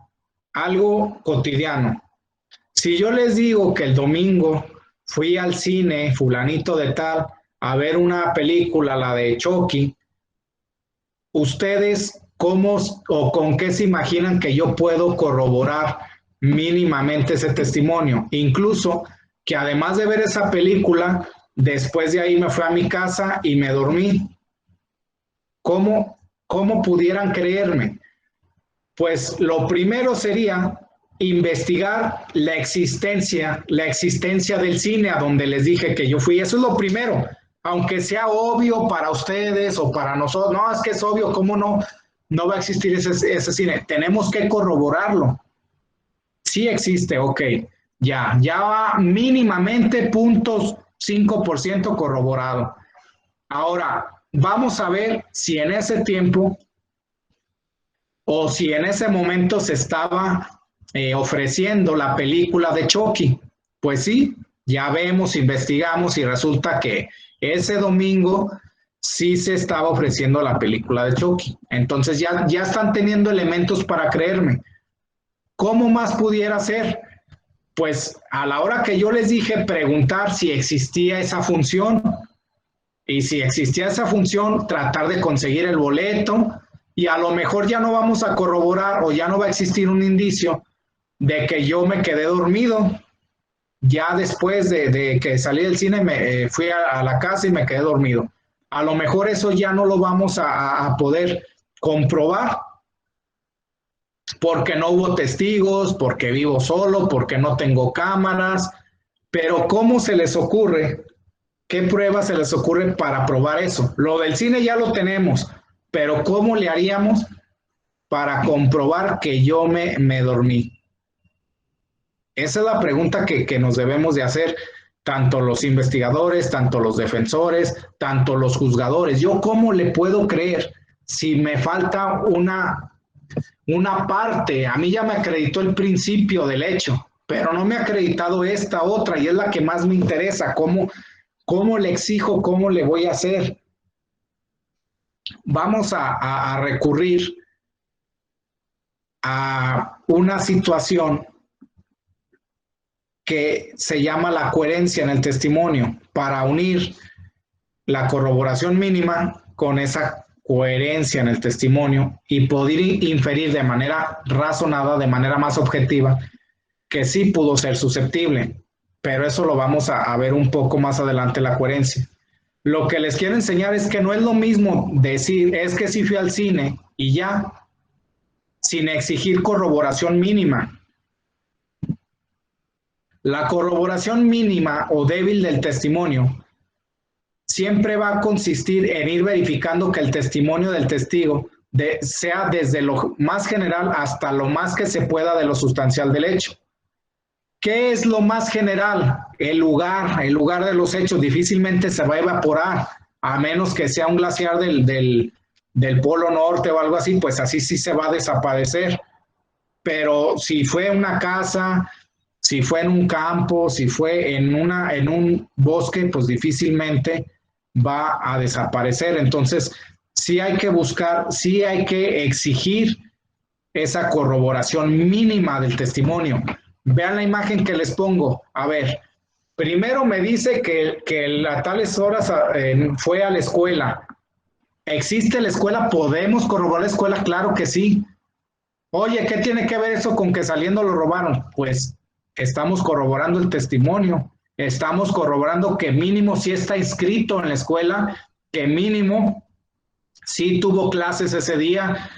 Speaker 2: algo cotidiano. Si yo les digo que el domingo fui al cine, fulanito de tal, a ver una película, la de Chucky, ¿ustedes cómo o con qué se imaginan que yo puedo corroborar mínimamente ese testimonio? Incluso que además de ver esa película, después de ahí me fui a mi casa y me dormí. ¿Cómo pudieran creerme? Pues lo primero sería investigar la existencia del cine a donde les dije que yo fui. Eso es lo primero, aunque sea obvio para ustedes o para nosotros. No, es que es obvio, ¿cómo no va a existir ese cine? Tenemos que corroborarlo. Sí existe, ok, ya va mínimamente 0.5% corroborado. Ahora, vamos a ver si en ese tiempo o si en ese momento se estaba ofreciendo la película de Chucky. Pues sí, ya vemos, investigamos y resulta que ese domingo sí se estaba ofreciendo la película de Chucky. Entonces ya están teniendo elementos para creerme. ¿Cómo más pudiera ser? Pues a la hora que yo les dije preguntar si existía esa función, y si existía esa función, tratar de conseguir el boleto, y a lo mejor ya no vamos a corroborar o ya no va a existir un indicio de que yo me quedé dormido. Ya después de que salí del cine me fui a la casa y me quedé dormido. A lo mejor eso ya no lo vamos a poder comprobar porque no hubo testigos, porque vivo solo, porque no tengo cámaras, pero ¿cómo se les ocurre? ¿Qué pruebas se les ocurre para probar eso? Lo del cine ya lo tenemos, pero ¿cómo le haríamos para comprobar que yo me dormí? Esa es la pregunta que nos debemos de hacer, tanto los investigadores, tanto los defensores, tanto los juzgadores. ¿Yo cómo le puedo creer si me falta una parte? A mí ya me acreditó el principio del hecho, pero no me ha acreditado esta otra y es la que más me interesa. ¿Cómo le exijo? ¿Cómo le voy a hacer? Vamos a recurrir a una situación que se llama la coherencia en el testimonio, para unir la corroboración mínima con esa coherencia en el testimonio y poder inferir de manera razonada, de manera más objetiva, que sí pudo ser susceptible. Pero eso lo vamos a ver un poco más adelante, la coherencia. Lo que les quiero enseñar es que no es lo mismo decir, es que sí fui al cine y ya, sin exigir corroboración mínima. La corroboración mínima o débil del testimonio siempre va a consistir en ir verificando que el testimonio del testigo sea desde lo más general hasta lo más que se pueda de lo sustancial del hecho. ¿Qué es lo más general? El lugar de los hechos difícilmente se va a evaporar, a menos que sea un glaciar del Polo Norte o algo así, pues así sí se va a desaparecer. Pero si fue una casa, si fue en un campo, si fue en un bosque, pues difícilmente va a desaparecer. Entonces, sí hay que buscar, sí hay que exigir esa corroboración mínima del testimonio. Vean la imagen que les pongo. A ver, primero me dice que a tales horas fue a la escuela. ¿Existe la escuela? ¿Podemos corroborar la escuela? Claro que sí. Oye, ¿qué tiene que ver eso con que saliendo lo robaron? Pues estamos corroborando el testimonio. Estamos corroborando que mínimo sí está inscrito en la escuela, que mínimo sí tuvo clases ese día.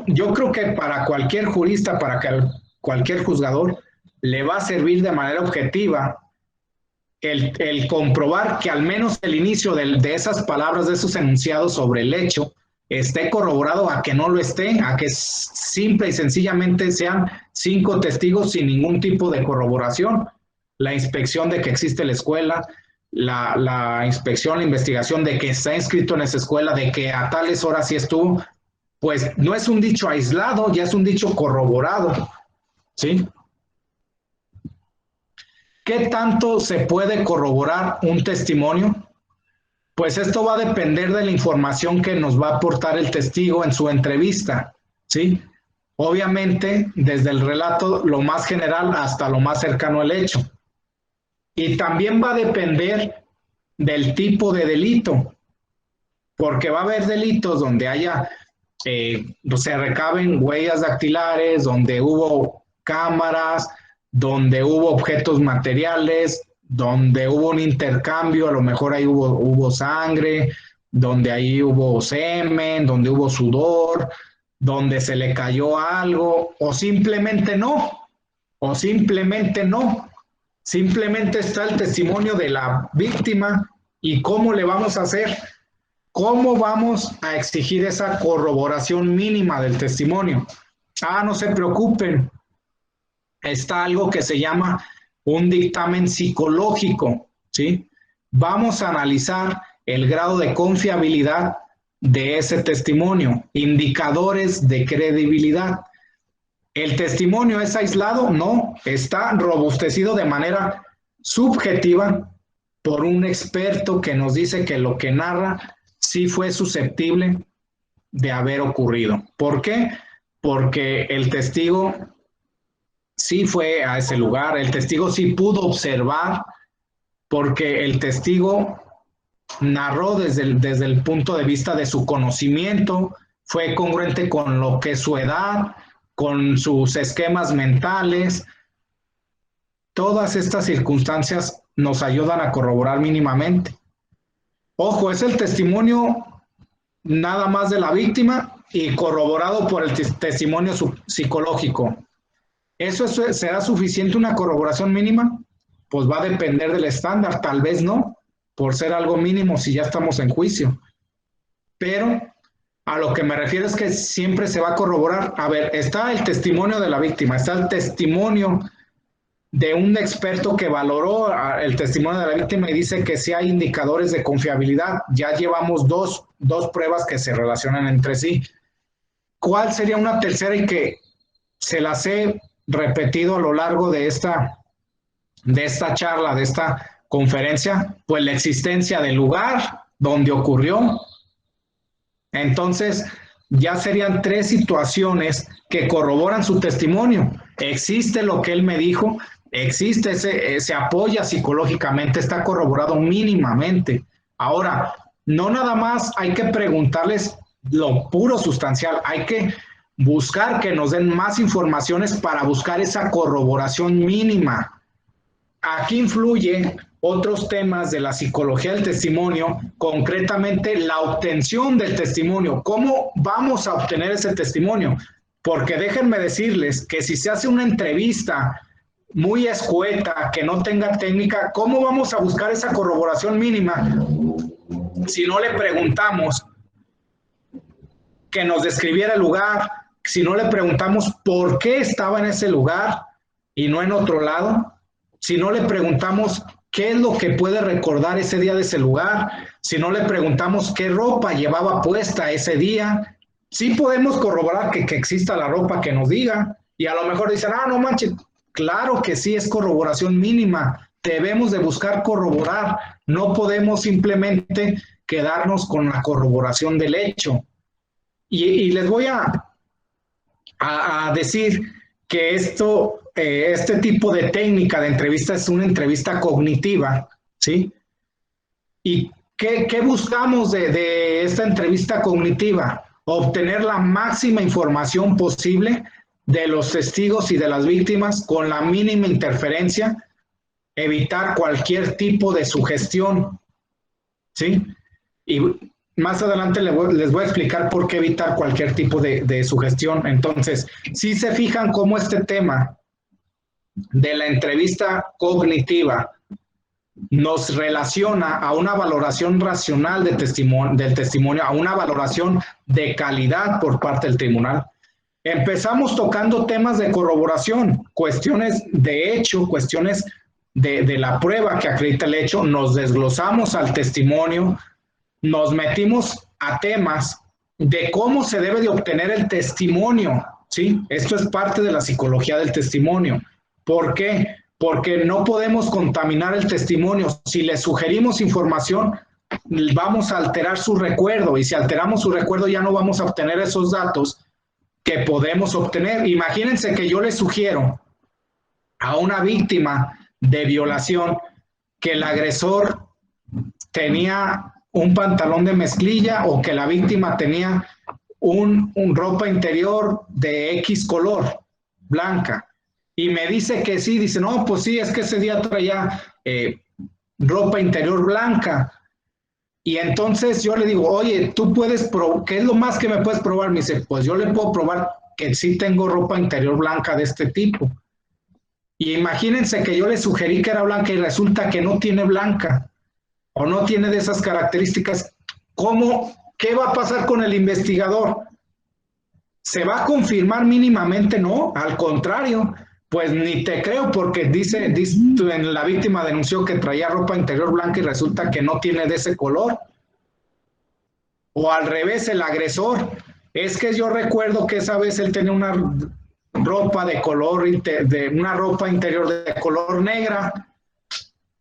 Speaker 2: Yo creo que para cualquier jurista, cualquier juzgador, le va a servir de manera objetiva el comprobar que al menos el inicio de esas palabras, de esos enunciados sobre el hecho, esté corroborado, a que no lo esté, a que simple y sencillamente sean 5 testigos sin ningún tipo de corroboración. La inspección de que existe la escuela, la inspección, la investigación de que está inscrito en esa escuela, de que a tales horas sí estuvo, pues no es un dicho aislado, ya es un dicho corroborado, ¿sí? ¿Qué tanto se puede corroborar un testimonio? Pues esto va a depender de la información que nos va a aportar el testigo en su entrevista, ¿sí? Obviamente, desde el relato, lo más general hasta lo más cercano al hecho. Y también va a depender del tipo de delito, porque va a haber delitos donde se recaben huellas dactilares, donde hubo cámaras, donde hubo objetos materiales, donde hubo un intercambio, a lo mejor ahí hubo sangre, donde ahí hubo semen, donde hubo sudor, donde se le cayó algo, o simplemente no, simplemente está el testimonio de la víctima. ¿Y cómo le vamos a hacer? ¿Cómo vamos a exigir esa corroboración mínima del testimonio? No se preocupen, está algo que se llama un dictamen psicológico, ¿sí? Vamos a analizar el grado de confiabilidad de ese testimonio, indicadores de credibilidad. ¿El testimonio es aislado? No, está robustecido de manera subjetiva por un experto que nos dice que lo que narra sí fue susceptible de haber ocurrido. ¿Por qué? Porque el testigo sí fue a ese lugar, el testigo sí pudo observar, porque el testigo narró desde el punto de vista de su conocimiento, fue congruente con lo que es su edad, con sus esquemas mentales. Todas estas circunstancias nos ayudan a corroborar mínimamente. Ojo, es el testimonio nada más de la víctima y corroborado por el testimonio psicológico. ¿Eso será suficiente una corroboración mínima? Pues va a depender del estándar, tal vez no, por ser algo mínimo si ya estamos en juicio. Pero a lo que me refiero es que siempre se va a corroborar. A ver, está el testimonio de la víctima, está el testimonio de un experto que valoró el testimonio de la víctima y dice que sí hay indicadores de confiabilidad. Ya llevamos dos pruebas que se relacionan entre sí. ¿Cuál sería una tercera y que se las he repetido a lo largo de esta charla, de esta conferencia? Pues la existencia del lugar donde ocurrió. Entonces, ya serían 3 situaciones que corroboran su testimonio. Existe lo que él me dijo, existe, se apoya psicológicamente, está corroborado mínimamente. Ahora, no nada más hay que preguntarles lo puro sustancial, hay que buscar que nos den más informaciones para buscar esa corroboración mínima. Aquí influye otros temas de la psicología del testimonio, concretamente la obtención del testimonio. ¿Cómo vamos a obtener ese testimonio? Porque déjenme decirles que si se hace una entrevista muy escueta, que no tenga técnica, ¿cómo vamos a buscar esa corroboración mínima si no le preguntamos que nos describiera el lugar, si no le preguntamos por qué estaba en ese lugar y no en otro lado, si no le preguntamos qué es lo que puede recordar ese día de ese lugar, si no le preguntamos qué ropa llevaba puesta ese día? Sí podemos corroborar que exista la ropa que nos diga, y a lo mejor dicen, no manches, claro que sí, es corroboración mínima, debemos de buscar corroborar, no podemos simplemente quedarnos con la corroboración del hecho. Y les voy a decir que este tipo de técnica de entrevista es una entrevista cognitiva, ¿sí? ¿Y qué buscamos de esta entrevista cognitiva? Obtener la máxima información posible de los testigos y de las víctimas con la mínima interferencia, evitar cualquier tipo de sugestión, ¿sí? Y más adelante les voy a explicar por qué evitar cualquier tipo de sugestión. Entonces, si se fijan cómo este tema de la entrevista cognitiva nos relaciona a una valoración racional del testimonio, a una valoración de calidad por parte del tribunal. Empezamos tocando temas de corroboración, cuestiones de hecho, cuestiones de la prueba que acredita el hecho, nos desglosamos al testimonio, nos metimos a temas de cómo se debe de obtener el testimonio, ¿sí? Esto es parte de la psicología del testimonio. ¿Por qué? Porque no podemos contaminar el testimonio. Si le sugerimos información, vamos a alterar su recuerdo, y si alteramos su recuerdo ya no vamos a obtener esos datos que podemos obtener. Imagínense que yo le sugiero a una víctima de violación que el agresor tenía un pantalón de mezclilla o que la víctima tenía un ropa interior de X color, blanca, y me dice que sí, dice, no, pues sí, es que ese día traía ropa interior blanca. Y entonces yo le digo, oye, tú puedes ¿qué es lo más que me puedes probar? Me dice, pues yo le puedo probar que sí tengo ropa interior blanca de este tipo. Y imagínense que yo le sugerí que era blanca y resulta que no tiene blanca o no tiene de esas características. ¿Qué va a pasar con el investigador? ¿Se va a confirmar mínimamente? No, al contrario, pues ni te creo, porque dice la víctima denunció que traía ropa interior blanca y resulta que no tiene de ese color. O al revés, el agresor, es que yo recuerdo que esa vez él tenía una ropa de color, una ropa interior de color negra,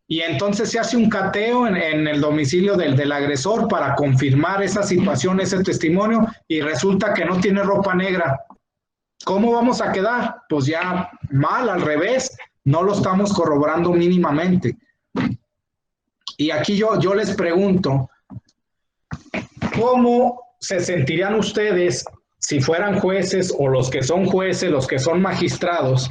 Speaker 2: y entonces se hace un cateo en el domicilio del agresor para confirmar esa situación, ese testimonio, y resulta que no tiene ropa negra. ¿Cómo vamos a quedar? Pues ya mal, al revés, no lo estamos corroborando mínimamente. Y aquí yo les pregunto, ¿cómo se sentirían ustedes si fueran jueces o los que son jueces, los que son magistrados?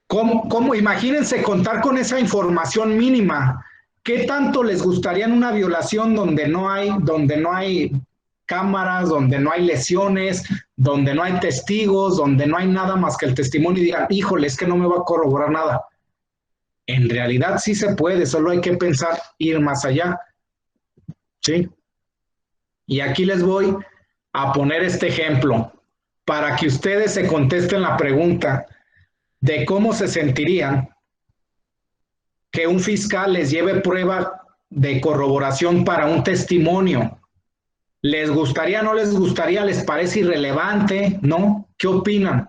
Speaker 2: ¿Cómo? Imagínense contar con esa información mínima. ¿Qué tanto les gustaría en una violación donde no hay cámaras, donde no hay lesiones, donde no hay testigos, donde no hay nada más que el testimonio y digan, híjole, es que no me va a corroborar nada? En realidad sí se puede, solo hay que pensar ir más allá, ¿sí? Y aquí les voy a poner este ejemplo para que ustedes se contesten la pregunta de cómo se sentirían que un fiscal les lleve prueba de corroboración para un testimonio. ¿Les gustaría, no les gustaría? ¿Les parece irrelevante? ¿No? ¿Qué opinan?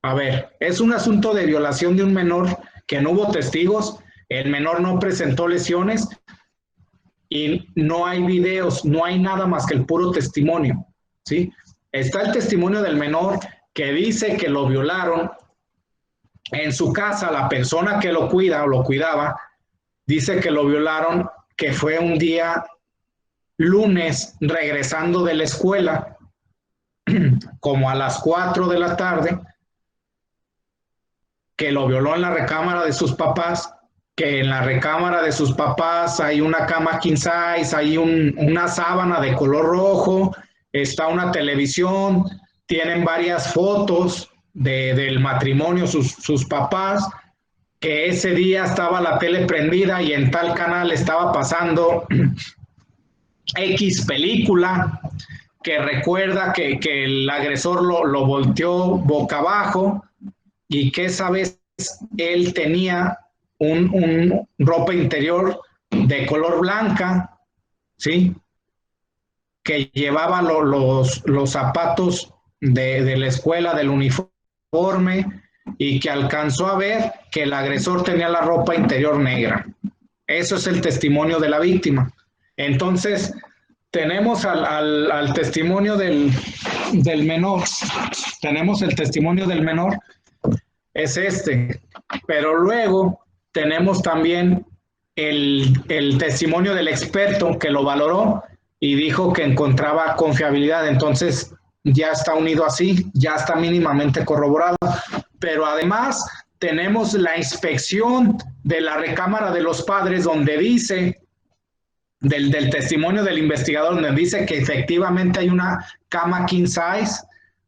Speaker 2: A ver, es un asunto de violación de un menor que no hubo testigos, el menor no presentó lesiones y no hay videos, no hay nada más que el puro testimonio, ¿sí? Está el testimonio del menor que dice que lo violaron en su casa, la persona que lo cuida o lo cuidaba, dice que lo violaron, que fue un día lunes regresando de la escuela, como a las 4 de la tarde, que lo violó en la recámara de sus papás, que en la recámara de sus papás hay una cama king size, hay una sábana de color rojo, está una televisión, tienen varias fotos del matrimonio, sus papás, que ese día estaba la tele prendida y en tal canal estaba pasando X película, que recuerda que el agresor lo volteó boca abajo y que esa vez él tenía un ropa interior de color blanca, ¿sí? Que llevaba los zapatos de la escuela, del uniforme, y que alcanzó a ver que el agresor tenía la ropa interior negra. Eso es el testimonio de la víctima. Entonces, tenemos al testimonio del menor, tenemos el testimonio del menor, es este. Pero luego tenemos también el testimonio del experto que lo valoró y dijo que encontraba confiabilidad. Entonces ya está unido así, ya está mínimamente corroborado. Pero además tenemos la inspección de la recámara de los padres donde dice, del testimonio del investigador, donde dice que efectivamente hay una cama king size,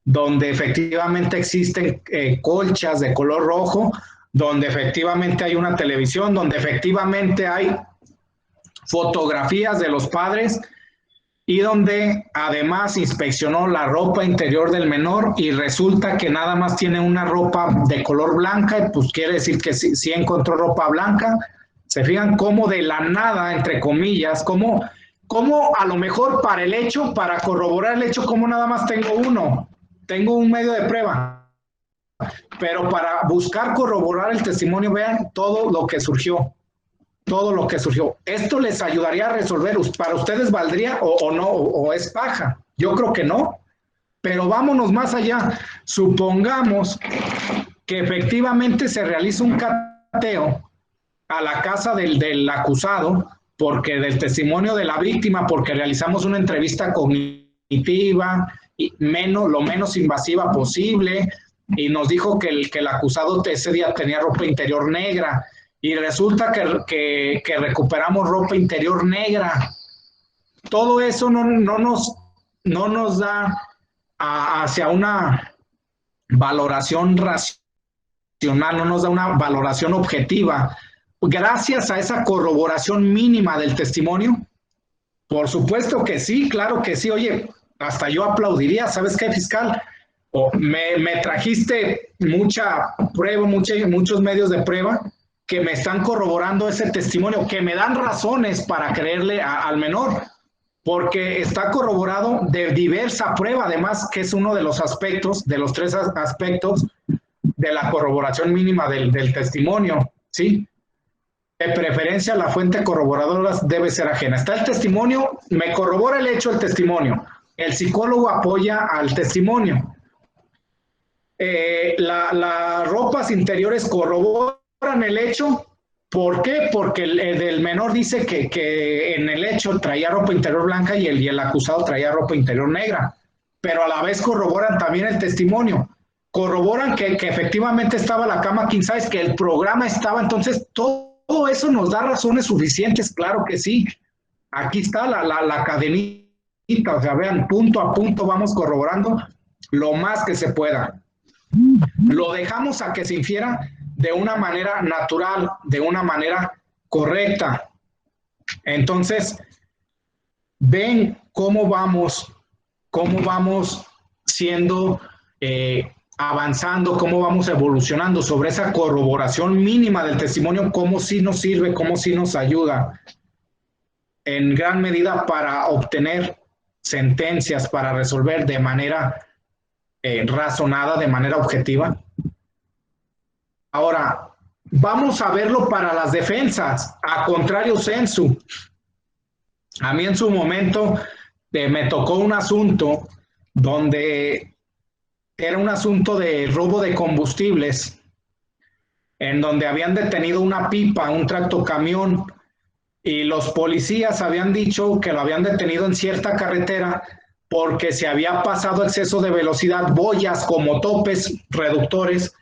Speaker 2: donde efectivamente existen colchas de color rojo, donde efectivamente hay una televisión, donde efectivamente hay fotografías de los padres y donde además inspeccionó la ropa interior del menor y resulta que nada más tiene una ropa de color blanca, y pues quiere decir que sí encontró ropa blanca. Se fijan cómo de la nada, entre comillas, cómo a lo mejor para corroborar el hecho, como nada más tengo un medio de prueba, pero para buscar corroborar el testimonio, vean todo lo que surgió. ¿Esto les ayudaría a resolver? ¿Para ustedes valdría o no? ¿O es paja? Yo creo que no. Pero vámonos más allá. Supongamos que efectivamente se realiza un cateo a la casa del acusado, porque del testimonio de la víctima, porque realizamos una entrevista cognitiva, y lo menos invasiva posible, y nos dijo que el acusado ese día tenía ropa interior negra, y resulta que recuperamos ropa interior negra. Todo eso no nos da hacia una valoración racional, no nos da una valoración objetiva. Gracias a esa corroboración mínima del testimonio, por supuesto que sí, claro que sí. Oye, hasta yo aplaudiría, ¿sabes qué, fiscal? Me trajiste mucha prueba, muchos medios de prueba que me están corroborando ese testimonio, que me dan razones para creerle al menor, porque está corroborado de diversa prueba, además, que es uno de los aspectos, de los 3 aspectos de la corroboración mínima del testimonio, ¿sí? De preferencia, la fuente corroboradora debe ser ajena. Está el testimonio, me corrobora el hecho el testimonio. El psicólogo apoya al testimonio. Las ropas interiores corroboran el hecho. ¿Por qué? Porque el menor dice que en el hecho traía ropa interior blanca y el acusado traía ropa interior negra. Pero a la vez corroboran también el testimonio. Corroboran que efectivamente estaba la cama king size, que el programa estaba. Entonces, todo eso nos da razones suficientes, claro que sí. Aquí está la cadenita, o sea, vean, punto a punto vamos corroborando lo más que se pueda. Lo dejamos a que se infiera de una manera natural, de una manera correcta. Entonces, ven cómo vamos siendo, avanzando, cómo vamos evolucionando sobre esa corroboración mínima del testimonio, cómo sí nos sirve, cómo sí nos ayuda en gran medida para obtener sentencias, para resolver de manera razonada, de manera objetiva. Ahora, vamos a verlo para las defensas, a contrario sensu. A mí en su momento me tocó un asunto donde era un asunto de robo de combustibles, en donde habían detenido una pipa, un tractocamión, y los policías habían dicho que lo habían detenido en cierta carretera porque se había pasado exceso de velocidad, boyas como topes reductores,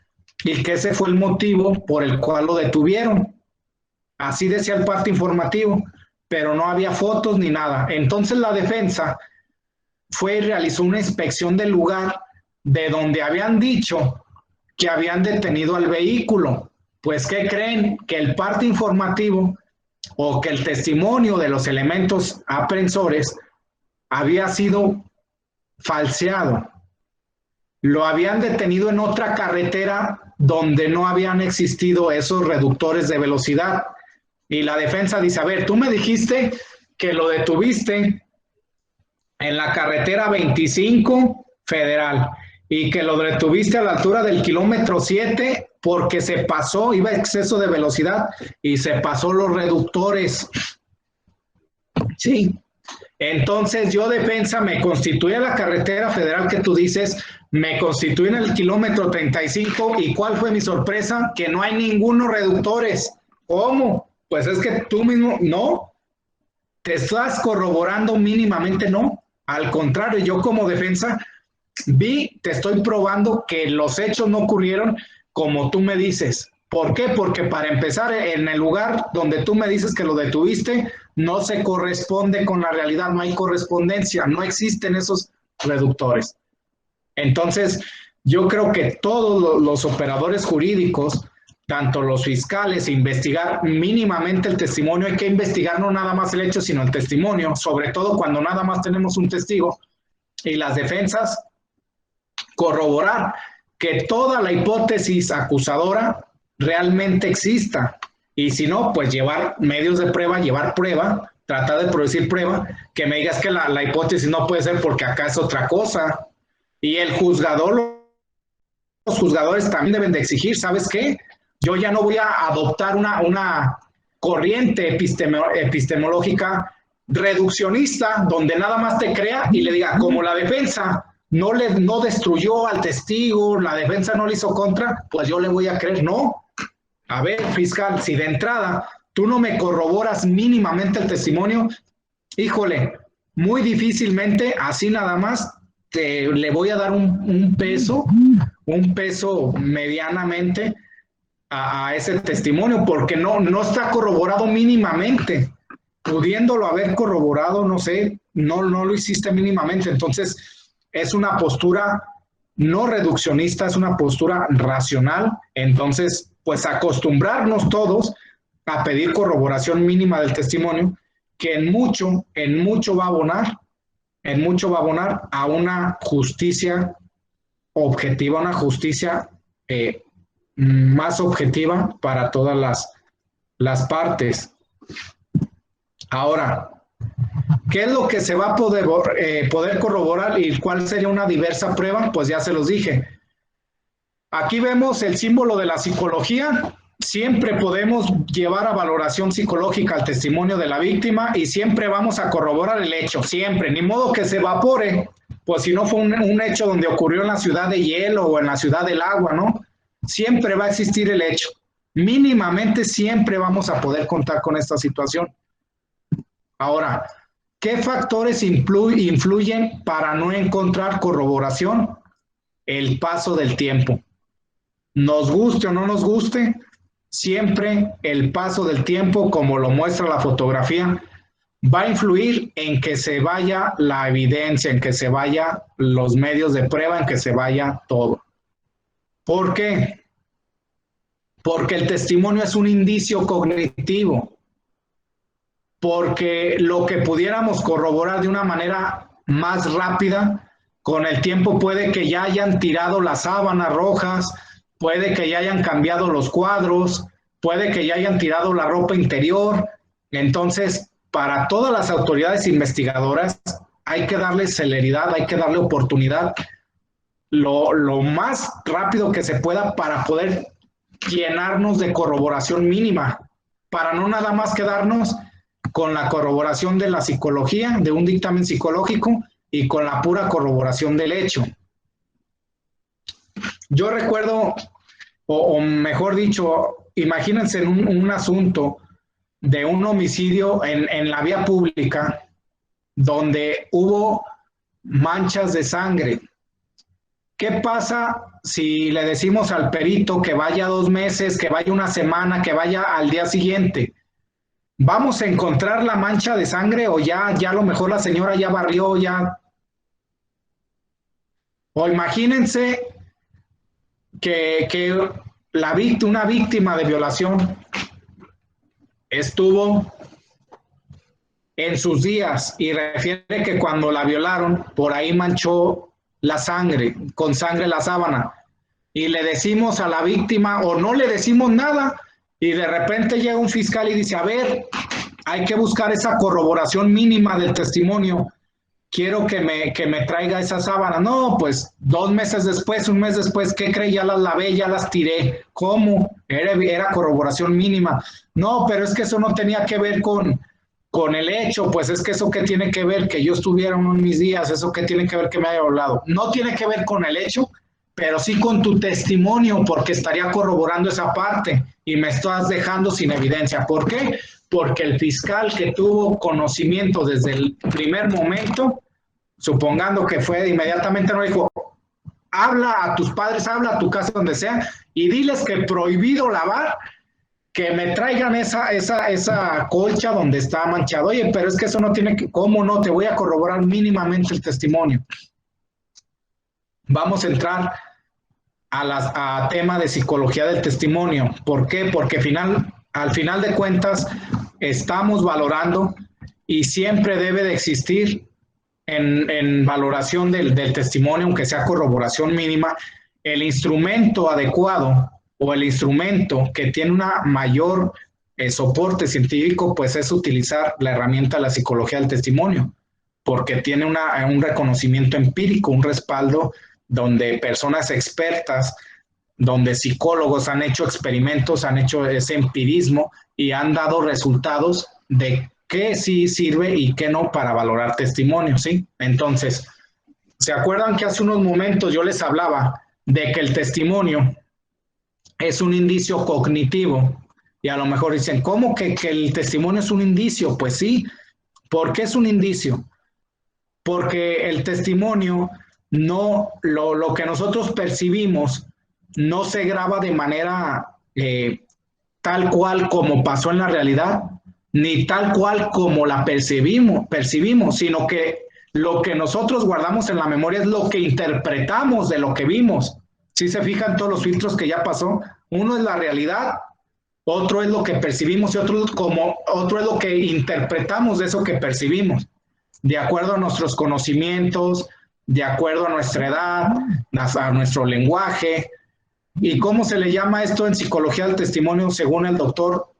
Speaker 2: y que ese fue el motivo por el cual lo detuvieron. Así decía el parte informativo, pero no había fotos ni nada. Entonces la defensa fue y realizó una inspección del lugar de donde habían dicho que habían detenido al vehículo. Pues, ¿qué creen? Que el parte informativo o que el testimonio de los elementos aprensores había sido falseado. Lo habían detenido en otra carretera donde no habían existido esos reductores de velocidad. Y la defensa dice, a ver, tú me dijiste que lo detuviste en la carretera 25 federal y que lo detuviste a la altura del kilómetro 7 porque se pasó, iba a exceso de velocidad y se pasó los reductores. Sí, Entonces yo defensa me constituí en la carretera federal que tú dices, me constituí en el kilómetro 35 y ¿cuál fue mi sorpresa? Que no hay ninguno reductores. ¿Cómo? Pues es que tú mismo, no, te estás corroborando mínimamente, no. Al contrario, yo como defensa te estoy probando que los hechos no ocurrieron como tú me dices. ¿Por qué? Porque para empezar, en el lugar donde tú me dices que lo detuviste, no se corresponde con la realidad, no hay correspondencia, no existen esos reductores. Entonces, yo creo que todos los operadores jurídicos, tanto los fiscales, investigar mínimamente el testimonio, hay que investigar no nada más el hecho, sino el testimonio, sobre todo cuando nada más tenemos un testigo, y las defensas, corroborar que toda la hipótesis acusadora realmente exista. Y si no, pues llevar medios de prueba, llevar prueba, tratar de producir prueba, que me digas que la hipótesis no puede ser porque acá es otra cosa. Y el juzgador, los juzgadores también deben de exigir, ¿sabes qué? Yo ya no voy a adoptar una corriente epistemológica reduccionista donde nada más te crea y le diga, como la defensa no destruyó al testigo, la defensa no le hizo contra, pues yo le voy a creer. No. A ver, fiscal, si de entrada tú no me corroboras mínimamente el testimonio, híjole, muy difícilmente, así nada más, le voy a dar un peso medianamente a ese testimonio, porque no está corroborado mínimamente. Pudiéndolo haber corroborado, no sé, no lo hiciste mínimamente. Entonces, es una postura no reducción,ista, es una postura racional. Entonces, pues acostumbrarnos todos a pedir corroboración mínima del testimonio, que en mucho va a abonar a una justicia objetiva, una justicia más objetiva para todas las partes. Ahora, ¿qué es lo que se va a poder corroborar y cuál sería una diversa prueba? Pues ya se los dije. Aquí vemos el símbolo de la psicología. Siempre podemos llevar a valoración psicológica al testimonio de la víctima y siempre vamos a corroborar el hecho, siempre. Ni modo que se evapore, pues si no fue un hecho donde ocurrió en la ciudad de hielo o en la ciudad del agua, ¿no? Siempre va a existir el hecho. Mínimamente siempre vamos a poder contar con esta situación. Ahora, ¿qué factores influyen para no encontrar corroboración? El paso del tiempo. Nos guste o no nos guste, siempre el paso del tiempo, como lo muestra la fotografía, va a influir en que se vaya la evidencia, en que se vaya los medios de prueba, en que se vaya todo. ¿Por qué? Porque el testimonio es un indicio cognitivo. Porque lo que pudiéramos corroborar de una manera más rápida, con el tiempo puede que ya hayan tirado las sábanas rojas, puede que ya hayan cambiado los cuadros, puede que ya hayan tirado la ropa interior. Entonces, para todas las autoridades investigadoras hay que darle celeridad, hay que darle oportunidad lo más rápido que se pueda para poder llenarnos de corroboración mínima, para no nada más quedarnos con la corroboración de la psicología, de un dictamen psicológico y con la pura corroboración del hecho. Yo recuerdo, o mejor dicho, imagínense un asunto de un homicidio en la vía pública donde hubo manchas de sangre. ¿Qué pasa si le decimos al perito que vaya 2 meses, que vaya 1 semana, que vaya al día siguiente? ¿Vamos a encontrar la mancha de sangre o ya a lo mejor la señora ya barrió, ya? O imagínense que una víctima de violación estuvo en sus días y refiere que cuando la violaron, por ahí manchó la sangre, con sangre la sábana, y le decimos a la víctima o no le decimos nada, y de repente llega un fiscal y dice, a ver, hay que buscar esa corroboración mínima del testimonio, quiero que me traiga esa sábana. No, pues 2 meses después, 1 mes después, ¿qué cree? Ya las lavé, ya las tiré. ¿Cómo? Era corroboración mínima. No, pero es que eso no tenía que ver con con el hecho, pues es que eso que tiene que ver que yo estuviera uno en mis días, eso que tiene que ver que me haya hablado, no tiene que ver con el hecho, pero sí con tu testimonio, porque estaría corroborando esa parte y me estás dejando sin evidencia. ¿Por qué? Porque el fiscal que tuvo conocimiento desde el primer momento, supongando que fue inmediatamente, no dijo, habla a tus padres, habla a tu casa, donde sea, y diles que prohibido lavar, que me traigan esa colcha donde está manchado. Oye, pero es que eso no tiene que, ¿cómo no? Te voy a corroborar mínimamente el testimonio. Vamos a entrar a tema de psicología del testimonio. ¿Por qué? Porque al final de cuentas estamos valorando y siempre debe de existir en valoración del testimonio, aunque sea corroboración mínima, el instrumento adecuado o el instrumento que tiene una mayor soporte científico, pues es utilizar la herramienta de la psicología del testimonio, porque tiene un reconocimiento empírico, un respaldo donde personas expertas, donde psicólogos han hecho experimentos, han hecho ese empirismo y han dado resultados de qué sí sirve y qué no para valorar testimonio, ¿sí? Entonces, ¿se acuerdan que hace unos momentos yo les hablaba de que el testimonio es un indicio cognitivo? Y a lo mejor dicen, ¿cómo que el testimonio es un indicio? Pues sí, ¿por qué es un indicio? Porque el testimonio no, lo que nosotros percibimos no se graba de manera tal cual como pasó en la realidad, ni tal cual como la percibimos, sino que lo que nosotros guardamos en la memoria es lo que interpretamos de lo que vimos. Si se fijan todos los filtros que ya pasó, uno es la realidad, otro es lo que percibimos y otro es lo que interpretamos de eso que percibimos, de acuerdo a nuestros conocimientos, de acuerdo a nuestra edad, a nuestro lenguaje. ¿Y cómo se le llama esto en psicología del testimonio? Según el doctor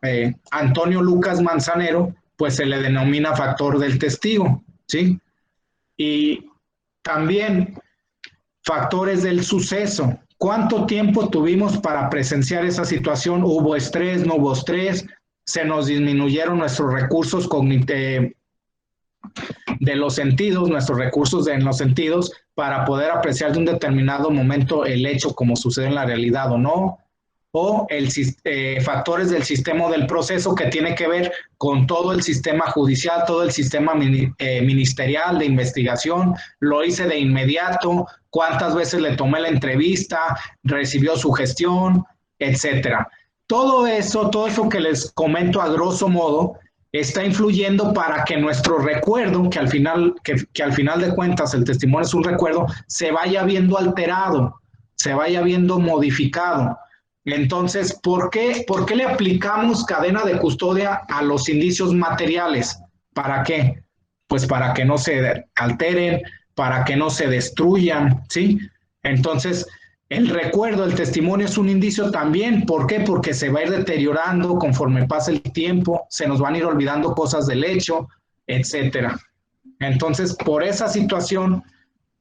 Speaker 2: Antonio Lucas Manzanero, pues se le denomina factor del testigo, ¿sí? Y también factores del suceso. ¿Cuánto tiempo tuvimos para presenciar esa situación? ¿Hubo estrés? ¿No hubo estrés? ¿Se nos disminuyeron nuestros recursos cognitivos de los sentidos, nuestros recursos en los sentidos, para poder apreciar de un determinado momento el hecho como sucede en la realidad o no? O factores del sistema del proceso, que tiene que ver con todo el sistema judicial, todo el sistema ministerial de investigación. Lo hice de inmediato, cuántas veces le tomé la entrevista, recibió su gestión, etcétera. Todo eso que les comento a grosso modo está influyendo para que nuestro recuerdo, que al final de cuentas el testimonio es un recuerdo, se vaya viendo alterado, se vaya viendo modificado. Entonces, ¿por qué le aplicamos cadena de custodia a los indicios materiales? ¿Para qué? Pues para que no se alteren, para que no se destruyan, ¿sí? Entonces, el recuerdo, el testimonio es un indicio también. ¿Por qué? Porque se va a ir deteriorando conforme pasa el tiempo, se nos van a ir olvidando cosas del hecho, etcétera. Entonces, por esa situación,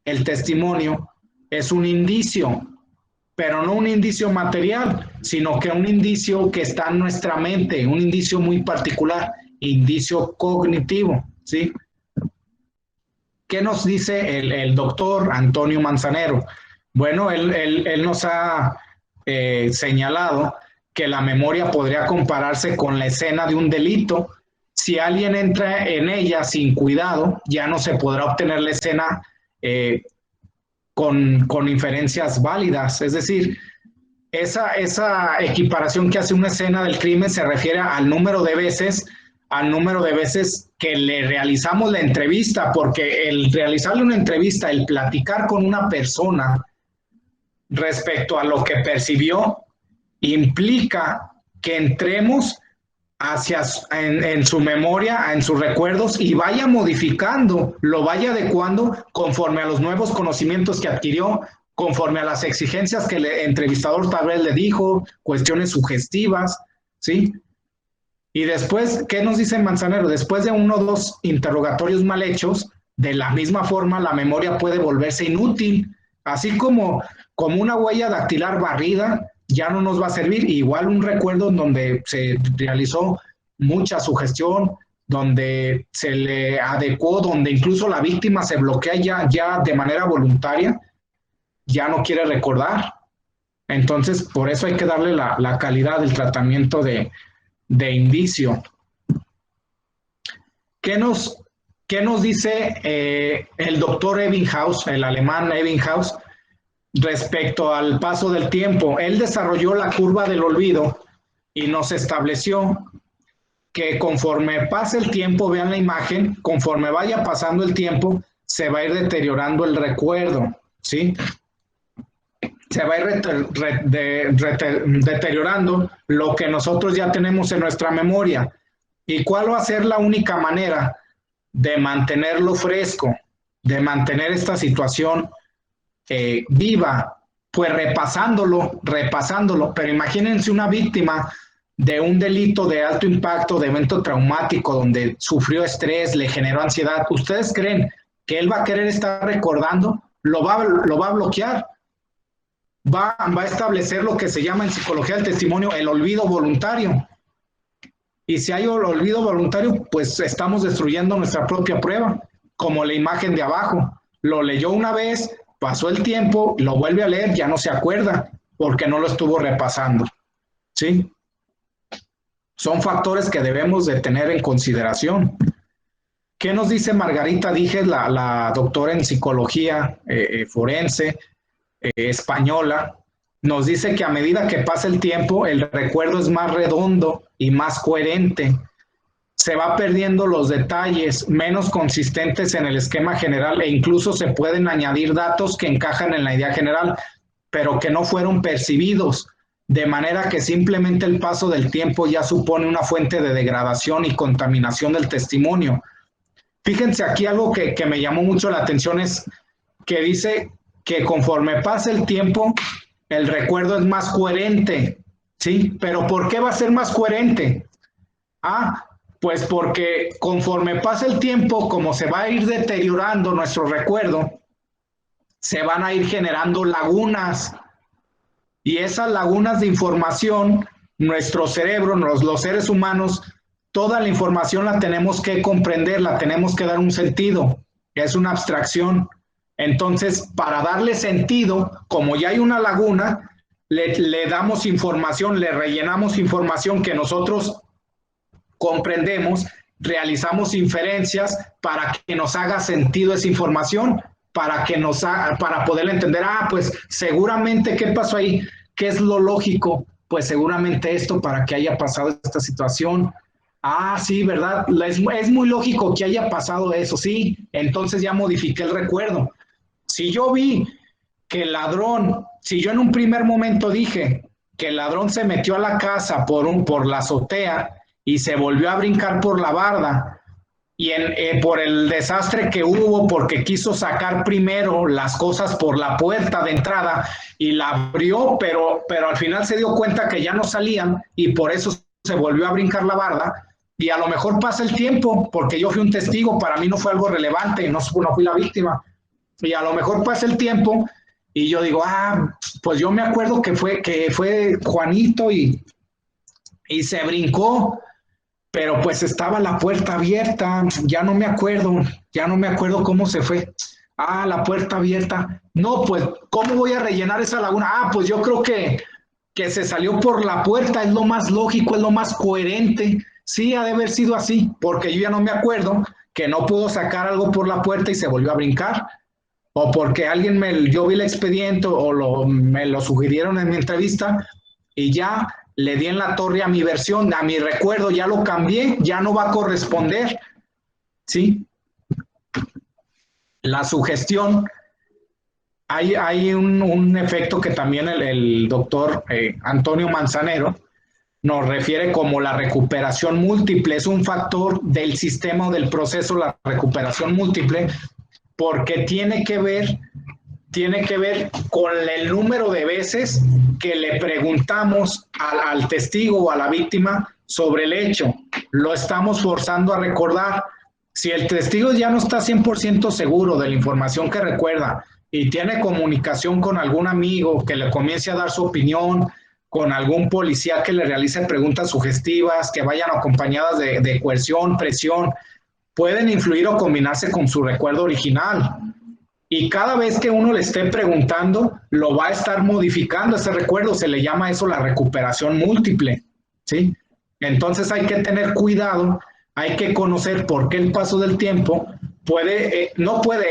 Speaker 2: el testimonio es un indicio, pero no un indicio material, sino que un indicio que está en nuestra mente, un indicio muy particular, indicio cognitivo, ¿sí? ¿Qué nos dice el doctor Antonio Manzanero? Bueno, él nos ha señalado que la memoria podría compararse con la escena de un delito. Si alguien entra en ella sin cuidado, ya no se podrá obtener la escena con inferencias válidas. Es decir, esa equiparación que hace una escena del crimen se refiere al número de veces que le realizamos la entrevista, porque el realizarle una entrevista, el platicar con una persona respecto a lo que percibió, implica que entremos en su memoria, en sus recuerdos, y vaya modificando, lo vaya adecuando conforme a los nuevos conocimientos que adquirió, conforme a las exigencias que el entrevistador tal vez le dijo, cuestiones sugestivas, ¿sí? Y después, ¿qué nos dice Manzanero? Después de 1 o 2 interrogatorios mal hechos, de la misma forma la memoria puede volverse inútil, así como una huella dactilar barrida ya no nos va a servir. Igual un recuerdo en donde se realizó mucha sugestión, donde se le adecuó, donde incluso la víctima se bloquea ya de manera voluntaria, ya no quiere recordar. Entonces, por eso hay que darle la calidad del tratamiento de indicio. ¿Qué nos dice el doctor Ebbinghaus, el alemán Ebbinghaus, respecto al paso del tiempo? Él desarrolló la curva del olvido y nos estableció que conforme pase el tiempo, vean la imagen, conforme vaya pasando el tiempo, se va a ir deteriorando el recuerdo, ¿sí? Se va a ir deteriorando lo que nosotros ya tenemos en nuestra memoria. ¿Y cuál va a ser la única manera de mantenerlo fresco, de mantener esta situación viva? Pues repasándolo, pero imagínense una víctima de un delito de alto impacto, de evento traumático, donde sufrió estrés, le generó ansiedad. ¿Ustedes creen que él va a querer estar recordando? Lo va a bloquear. Va a establecer lo que se llama en psicología del testimonio el olvido voluntario. Y si hay olvido voluntario, pues estamos destruyendo nuestra propia prueba, como la imagen de abajo. Lo leyó una vez, pasó el tiempo, lo vuelve a leer, ya no se acuerda, porque no lo estuvo repasando, ¿sí? Son factores que debemos de tener en consideración. ¿Qué nos dice Margarita Díez, la doctora en psicología forense española? Nos dice que a medida que pasa el tiempo, el recuerdo es más redondo y más coherente. Se va perdiendo los detalles menos consistentes en el esquema general e incluso se pueden añadir datos que encajan en la idea general, pero que no fueron percibidos, de manera que simplemente el paso del tiempo ya supone una fuente de degradación y contaminación del testimonio. Fíjense aquí algo que me llamó mucho la atención, es que dice que conforme pasa el tiempo, el recuerdo es más coherente, ¿sí? ¿Pero por qué va a ser más coherente? Pues porque conforme pasa el tiempo, como se va a ir deteriorando nuestro recuerdo, se van a ir generando lagunas. Y esas lagunas de información, nuestro cerebro, los seres humanos, toda la información la tenemos que comprender, la tenemos que dar un sentido, es una abstracción. Entonces, para darle sentido, como ya hay una laguna, le damos información, le rellenamos información que nosotros comprendemos, realizamos inferencias para que nos haga sentido esa información, para poder entender, pues seguramente, ¿qué pasó ahí? ¿Qué es lo lógico? Pues seguramente esto, para que haya pasado esta situación. Sí, ¿verdad? Es muy lógico que haya pasado eso, sí, entonces ya modifiqué el recuerdo. Si yo vi que el ladrón, si yo en un primer momento dije que el ladrón se metió a la casa por la azotea y se volvió a brincar por la barda, y por el desastre que hubo, porque quiso sacar primero las cosas por la puerta de entrada y la abrió, pero al final se dio cuenta que ya no salían y por eso se volvió a brincar la barda. Y a lo mejor pasa el tiempo, porque yo fui un testigo, para mí no fue algo relevante, no fui la víctima. Y a lo mejor pasa el tiempo y yo digo, pues yo me acuerdo que fue Juanito y se brincó, pero pues estaba la puerta abierta, ya no me acuerdo cómo se fue. La puerta abierta. No, pues, ¿cómo voy a rellenar esa laguna? Pues yo creo que se salió por la puerta, es lo más lógico, es lo más coherente. Sí, ha de haber sido así, porque yo ya no me acuerdo que no pudo sacar algo por la puerta y se volvió a brincar, o porque yo vi el expediente o me lo sugirieron en mi entrevista y ya le di en la torre a mi versión, a mi recuerdo, ya lo cambié, ya no va a corresponder, ¿sí? La sugestión, hay un efecto que también el doctor Antonio Manzanero nos refiere como la recuperación múltiple. Es un factor del sistema o del proceso, la recuperación múltiple, porque tiene que ver con el número de veces que le preguntamos al testigo o a la víctima sobre el hecho. Lo estamos forzando a recordar. Si el testigo ya no está 100% seguro de la información que recuerda y tiene comunicación con algún amigo que le comience a dar su opinión, con algún policía que le realice preguntas sugestivas, que vayan acompañadas de coerción, presión, pueden influir o combinarse con su recuerdo original. Y cada vez que uno le esté preguntando, lo va a estar modificando ese recuerdo. Se le llama eso la recuperación múltiple, ¿sí? Entonces hay que tener cuidado, hay que conocer por qué el paso del tiempo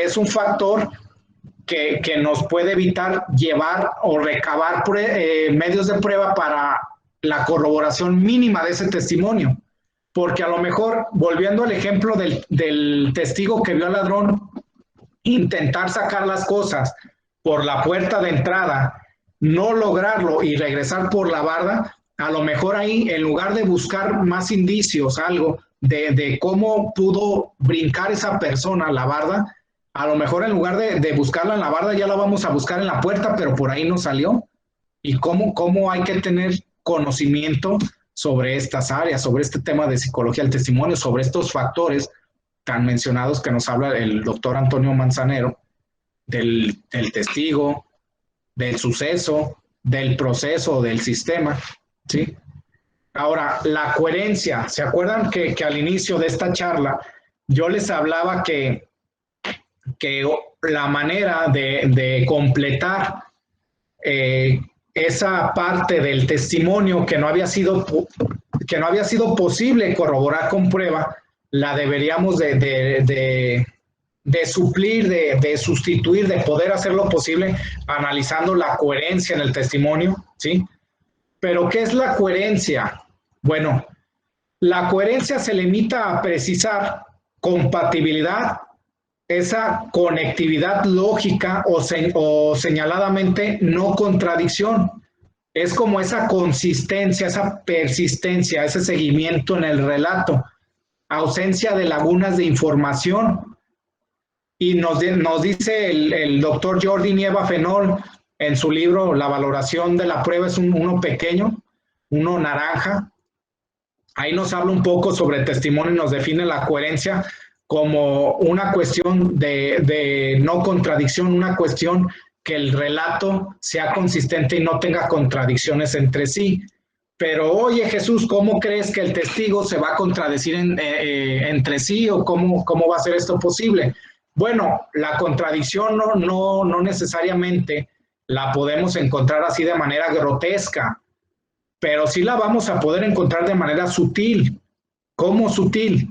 Speaker 2: es un factor que nos puede evitar llevar o recabar medios de prueba para la corroboración mínima de ese testimonio. Porque a lo mejor, volviendo al ejemplo del testigo que vio al ladrón, intentar sacar las cosas por la puerta de entrada, no lograrlo y regresar por la barda, a lo mejor ahí, en lugar de buscar más indicios, algo de cómo pudo brincar esa persona a la barda, a lo mejor en lugar de buscarla en la barda, ya la vamos a buscar en la puerta, pero por ahí no salió. Y cómo hay que tener conocimiento sobre estas áreas, sobre este tema de psicología del testimonio, sobre estos factores tan mencionados que nos habla el doctor Antonio Manzanero, del testigo, del suceso, del proceso, del sistema, ¿sí? Ahora, la coherencia. ¿Se acuerdan que al inicio de esta charla yo les hablaba que la manera de completar esa parte del testimonio que no había sido posible corroborar con prueba, la deberíamos de suplir, de sustituir, de poder hacer lo posible analizando la coherencia en el testimonio, ¿sí? Pero ¿qué es la coherencia? Bueno, la coherencia se limita a precisar compatibilidad, esa conectividad lógica o señaladamente no contradicción. Es como esa consistencia, esa persistencia, ese seguimiento en el relato, ausencia de lagunas de información. Y nos dice el doctor Jordi Nieva Fenol en su libro La valoración de la prueba, es uno pequeño, uno naranja. Ahí nos habla un poco sobre el testimonio y nos define la coherencia como una cuestión de no contradicción, una cuestión que el relato sea consistente y no tenga contradicciones entre sí. Pero, oye, Jesús, ¿cómo crees que el testigo se va a contradecir entre sí o cómo va a ser esto posible? Bueno, la contradicción no necesariamente la podemos encontrar así de manera grotesca, pero sí la vamos a poder encontrar de manera sutil. ¿Cómo sutil?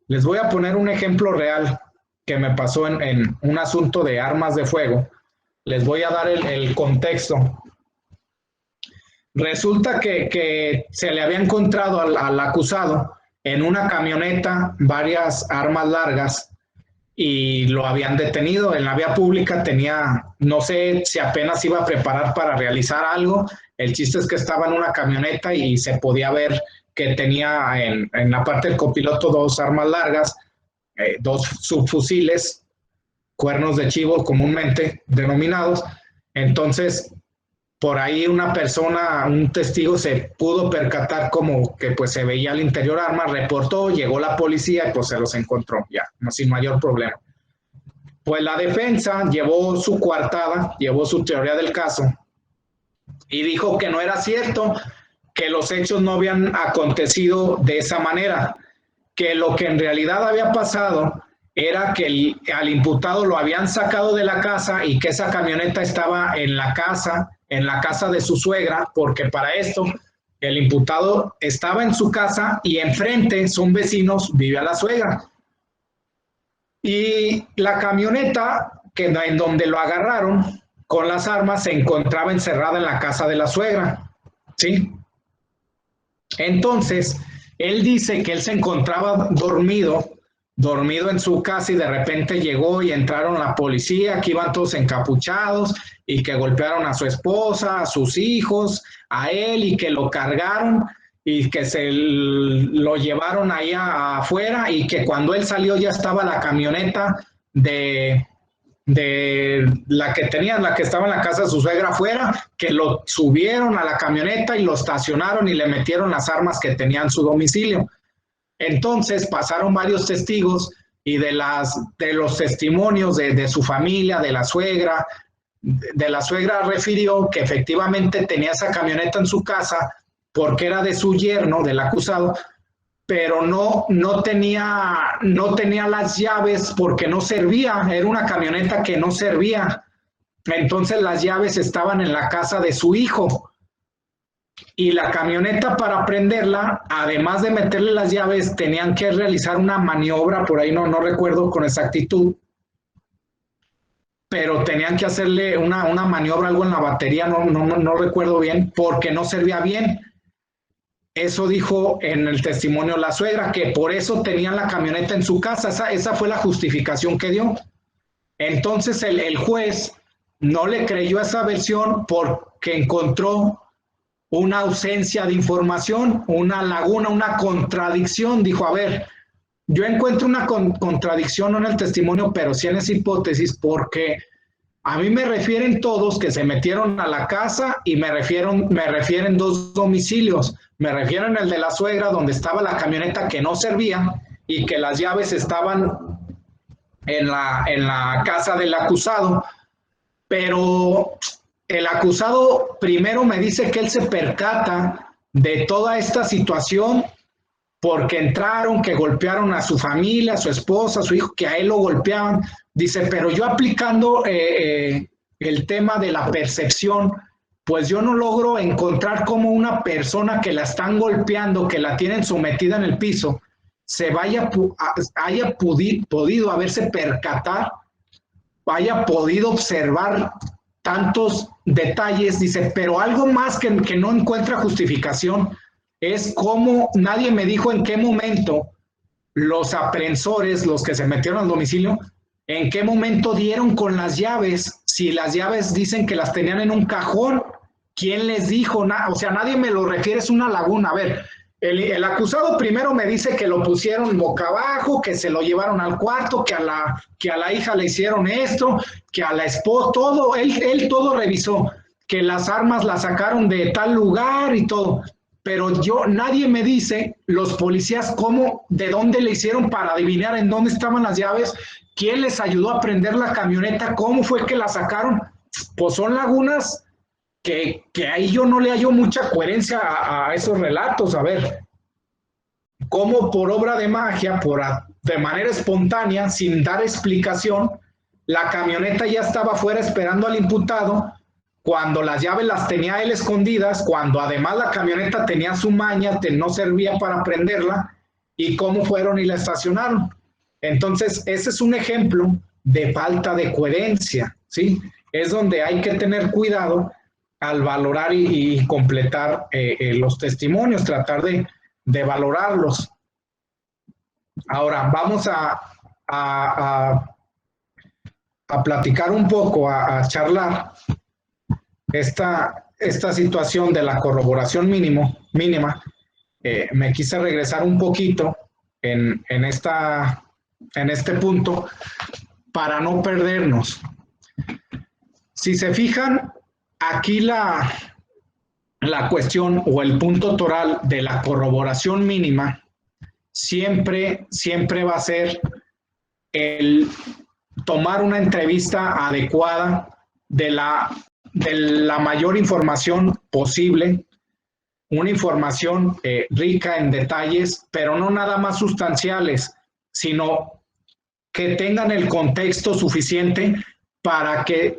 Speaker 2: Les voy a poner un ejemplo real que me pasó en un asunto de armas de fuego. Les voy a dar el contexto. Resulta que se le había encontrado al acusado en una camioneta varias armas largas y lo habían detenido en la vía pública. Tenía, no sé si apenas iba a preparar para realizar algo. El chiste es que estaba en una camioneta y se podía ver que tenía en la parte del copiloto dos armas largas, dos subfusiles, cuernos de chivo comúnmente denominados. Entonces, por ahí una persona, un testigo se pudo percatar como que pues se veía al interior armas, reportó, llegó la policía y pues se los encontró ya, no, sin mayor problema. Pues la defensa llevó su coartada, llevó su teoría del caso y dijo que no era cierto, que los hechos no habían acontecido de esa manera, que lo que en realidad había pasado era que al imputado lo habían sacado de la casa y que esa camioneta estaba en la casa de su suegra, porque para esto el imputado estaba en su casa y enfrente, son vecinos, vive a la suegra. Y la camioneta en donde lo agarraron con las armas se encontraba encerrada en la casa de la suegra, ¿sí? Entonces, él dice que él se encontraba dormido en su casa y de repente llegó y entraron la policía, que iban todos encapuchados y que golpearon a su esposa, a sus hijos, a él y que lo cargaron y que se lo llevaron ahí afuera y que cuando él salió ya estaba la camioneta de la que estaba en la casa de su suegra afuera, que lo subieron a la camioneta y lo estacionaron y le metieron las armas que tenía en su domicilio. Entonces pasaron varios testigos y de los testimonios de su familia, de la suegra, de la suegra refirió que efectivamente tenía esa camioneta en su casa porque era de su yerno, del acusado, pero no tenía las llaves porque no servía, era una camioneta que no servía. Entonces las llaves estaban en la casa de su hijo. Y la camioneta, para prenderla, además de meterle las llaves, tenían que realizar una maniobra, por ahí no recuerdo con exactitud, pero tenían que hacerle una maniobra, algo en la batería, no recuerdo bien, porque no servía bien. Eso dijo en el testimonio la suegra, que por eso tenían la camioneta en su casa. Esa fue la justificación que dio. Entonces el juez no le creyó a esa versión porque encontró una ausencia de información, una laguna, una contradicción. Dijo, a ver, yo encuentro una contradicción no en el testimonio, pero sí en esa hipótesis, porque a mí me refieren todos que se metieron a la casa y me refieren dos domicilios. Me refieren el de la suegra, donde estaba la camioneta que no servía y que las llaves estaban en la casa del acusado. Pero el acusado primero me dice que él se percata de toda esta situación porque entraron, que golpearon a su familia, a su esposa, a su hijo, que a él lo golpeaban. Dice, pero yo aplicando el tema de la percepción, pues yo no logro encontrar cómo una persona que la están golpeando, que la tienen sometida en el piso, haya podido haberse percatar, haya podido observar tantos detalles. Dice, pero algo más que no encuentra justificación es cómo nadie me dijo en qué momento los aprensores, los que se metieron al domicilio, en qué momento dieron con las llaves. Si las llaves dicen que las tenían en un cajón, ¿quién les dijo? O sea, nadie me lo refiere, es una laguna. A ver, el acusado primero me dice que lo pusieron boca abajo, que se lo llevaron al cuarto, que a la hija le hicieron esto, que a la esposa, todo, él todo revisó, que las armas las sacaron de tal lugar y todo. Pero nadie me dice, los policías, de dónde le hicieron para adivinar en dónde estaban las llaves, quién les ayudó a prender la camioneta, cómo fue que la sacaron. Pues son lagunas que ahí yo no le hallo mucha coherencia a esos relatos. A ver, cómo por obra de magia, de manera espontánea, sin dar explicación, la camioneta ya estaba afuera esperando al imputado, cuando las llaves las tenía él escondidas, cuando además la camioneta tenía su maña, no servía para prenderla, y cómo fueron y la estacionaron. Entonces, ese es un ejemplo de falta de coherencia, ¿sí? Es donde hay que tener cuidado al valorar y completar los testimonios, tratar de valorarlos. Ahora, vamos a platicar un poco, a charlar esta situación de la corroboración mínima. Me quise regresar un poquito en este punto para no perdernos. Si se fijan, aquí la cuestión o el punto toral de la corroboración mínima siempre va a ser el tomar una entrevista adecuada de la mayor información posible, una información rica en detalles, pero no nada más sustanciales, sino que tengan el contexto suficiente para que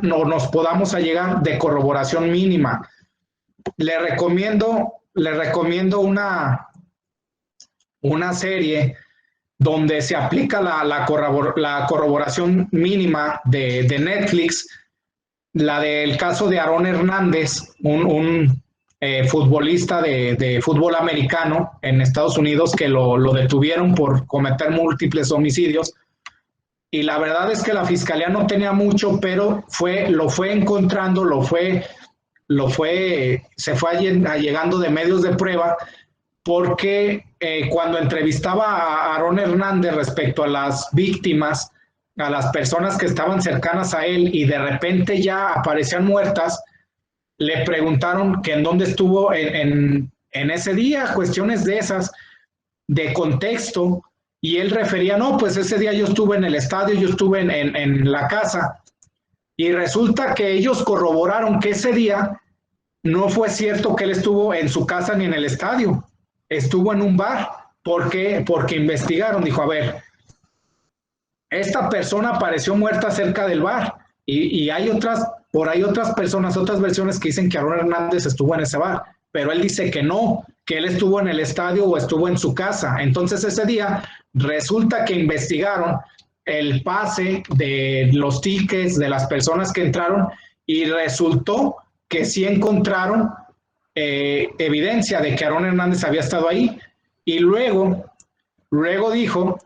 Speaker 2: nos podamos allegar de corroboración mínima. Le recomiendo una serie donde se aplica la corroboración mínima de Netflix, la del caso de Aarón Hernández, un futbolista de fútbol americano en Estados Unidos, que lo detuvieron por cometer múltiples homicidios. Y la verdad es que la fiscalía no tenía mucho, pero lo fue encontrando, se fue allegando de medios de prueba, porque cuando entrevistaba a Aarón Hernández respecto a las víctimas, a las personas que estaban cercanas a él y de repente ya aparecían muertas, le preguntaron que en dónde estuvo en ese día, cuestiones de esas, de contexto, y él refería, no, pues ese día yo estuve en el estadio, yo estuve en la casa. Y resulta que ellos corroboraron que ese día no fue cierto que él estuvo en su casa ni en el estadio, estuvo en un bar. ¿Por qué? Porque investigaron, dijo, a ver, esta persona apareció muerta cerca del bar y hay por ahí otras personas, otras versiones que dicen que Aarón Hernández estuvo en ese bar, pero él dice que no, que él estuvo en el estadio o estuvo en su casa. Entonces ese día resulta que investigaron el pase de los tickets de las personas que entraron y resultó que sí encontraron evidencia de que Aarón Hernández había estado ahí y luego dijo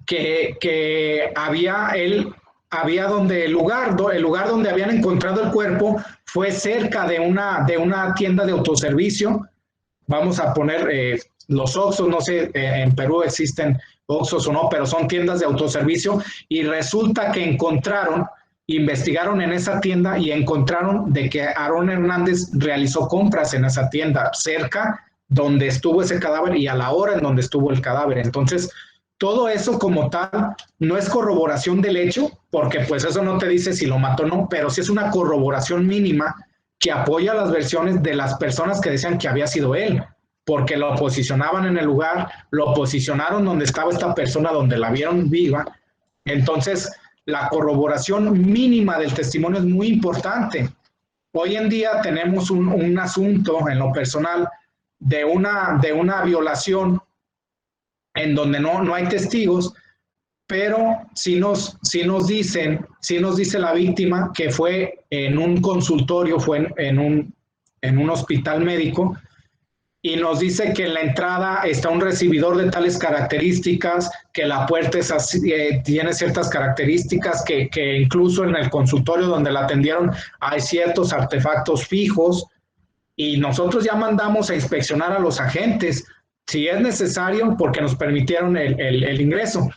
Speaker 2: que había donde el lugar donde habían encontrado el cuerpo fue cerca de una tienda de autoservicio. Vamos a poner los Oxxos, no sé, en Perú existen Oxxos o no, pero son tiendas de autoservicio y resulta que investigaron en esa tienda y encontraron de que Aarón Hernández realizó compras en esa tienda cerca donde estuvo ese cadáver y a la hora en donde estuvo el cadáver. Entonces, todo eso como tal no es corroboración del hecho, porque pues eso no te dice si lo mató o no, pero sí es una corroboración mínima que apoya las versiones de las personas que decían que había sido él, porque lo posicionaban en el lugar, lo posicionaron donde estaba esta persona, donde la vieron viva. Entonces, la corroboración mínima del testimonio es muy importante. Hoy en día tenemos un asunto en lo personal de una violación en donde no hay testigos, pero sí nos dice la víctima que fue en un consultorio, fue en un hospital médico, y nos dice que en la entrada está un recibidor de tales características, que la puerta es así, tiene ciertas características, que incluso en el consultorio donde la atendieron hay ciertos artefactos fijos, y nosotros ya mandamos a inspeccionar a los agentes, si es necesario, porque nos permitieron el ingreso,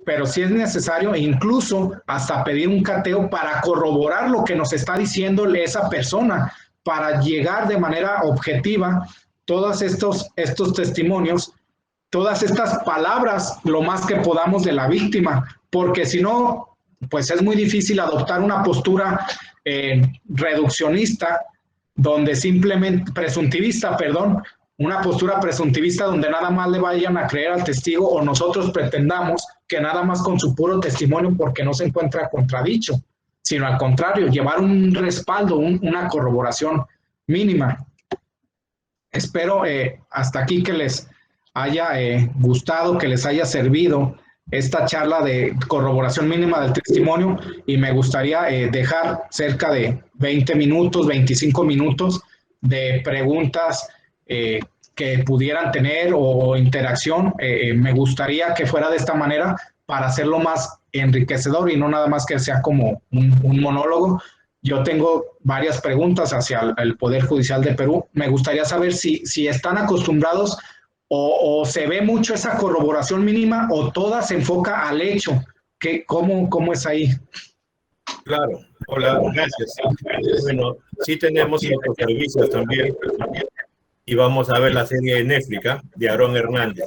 Speaker 2: pero si es necesario, incluso hasta pedir un cateo para corroborar lo que nos está diciéndole esa persona, para llegar de manera objetiva todos estos testimonios, todas estas palabras, lo más que podamos de la víctima, porque si no, pues es muy difícil adoptar una postura reduccionista, donde simplemente, presuntivista, perdón, una postura presuntivista donde nada más le vayan a creer al testigo o nosotros pretendamos que nada más con su puro testimonio porque no se encuentra contradicho, sino al contrario, llevar un respaldo, una corroboración mínima. Espero hasta aquí que les haya gustado, que les haya servido esta charla de corroboración mínima del testimonio y me gustaría dejar cerca de 20 minutos, 25 minutos de preguntas que pudieran tener o interacción. Me gustaría que fuera de esta manera para hacerlo más enriquecedor y no nada más que sea como un monólogo. Yo tengo varias preguntas hacia el Poder Judicial de Perú. Me gustaría saber si están acostumbrados o se ve mucho esa corroboración mínima o toda se enfoca al hecho. ¿Cómo es ahí?
Speaker 1: Claro, hola, gracias. Bueno, sí tenemos otros servicios también y vamos a ver la serie de Netflix de Aarón Hernández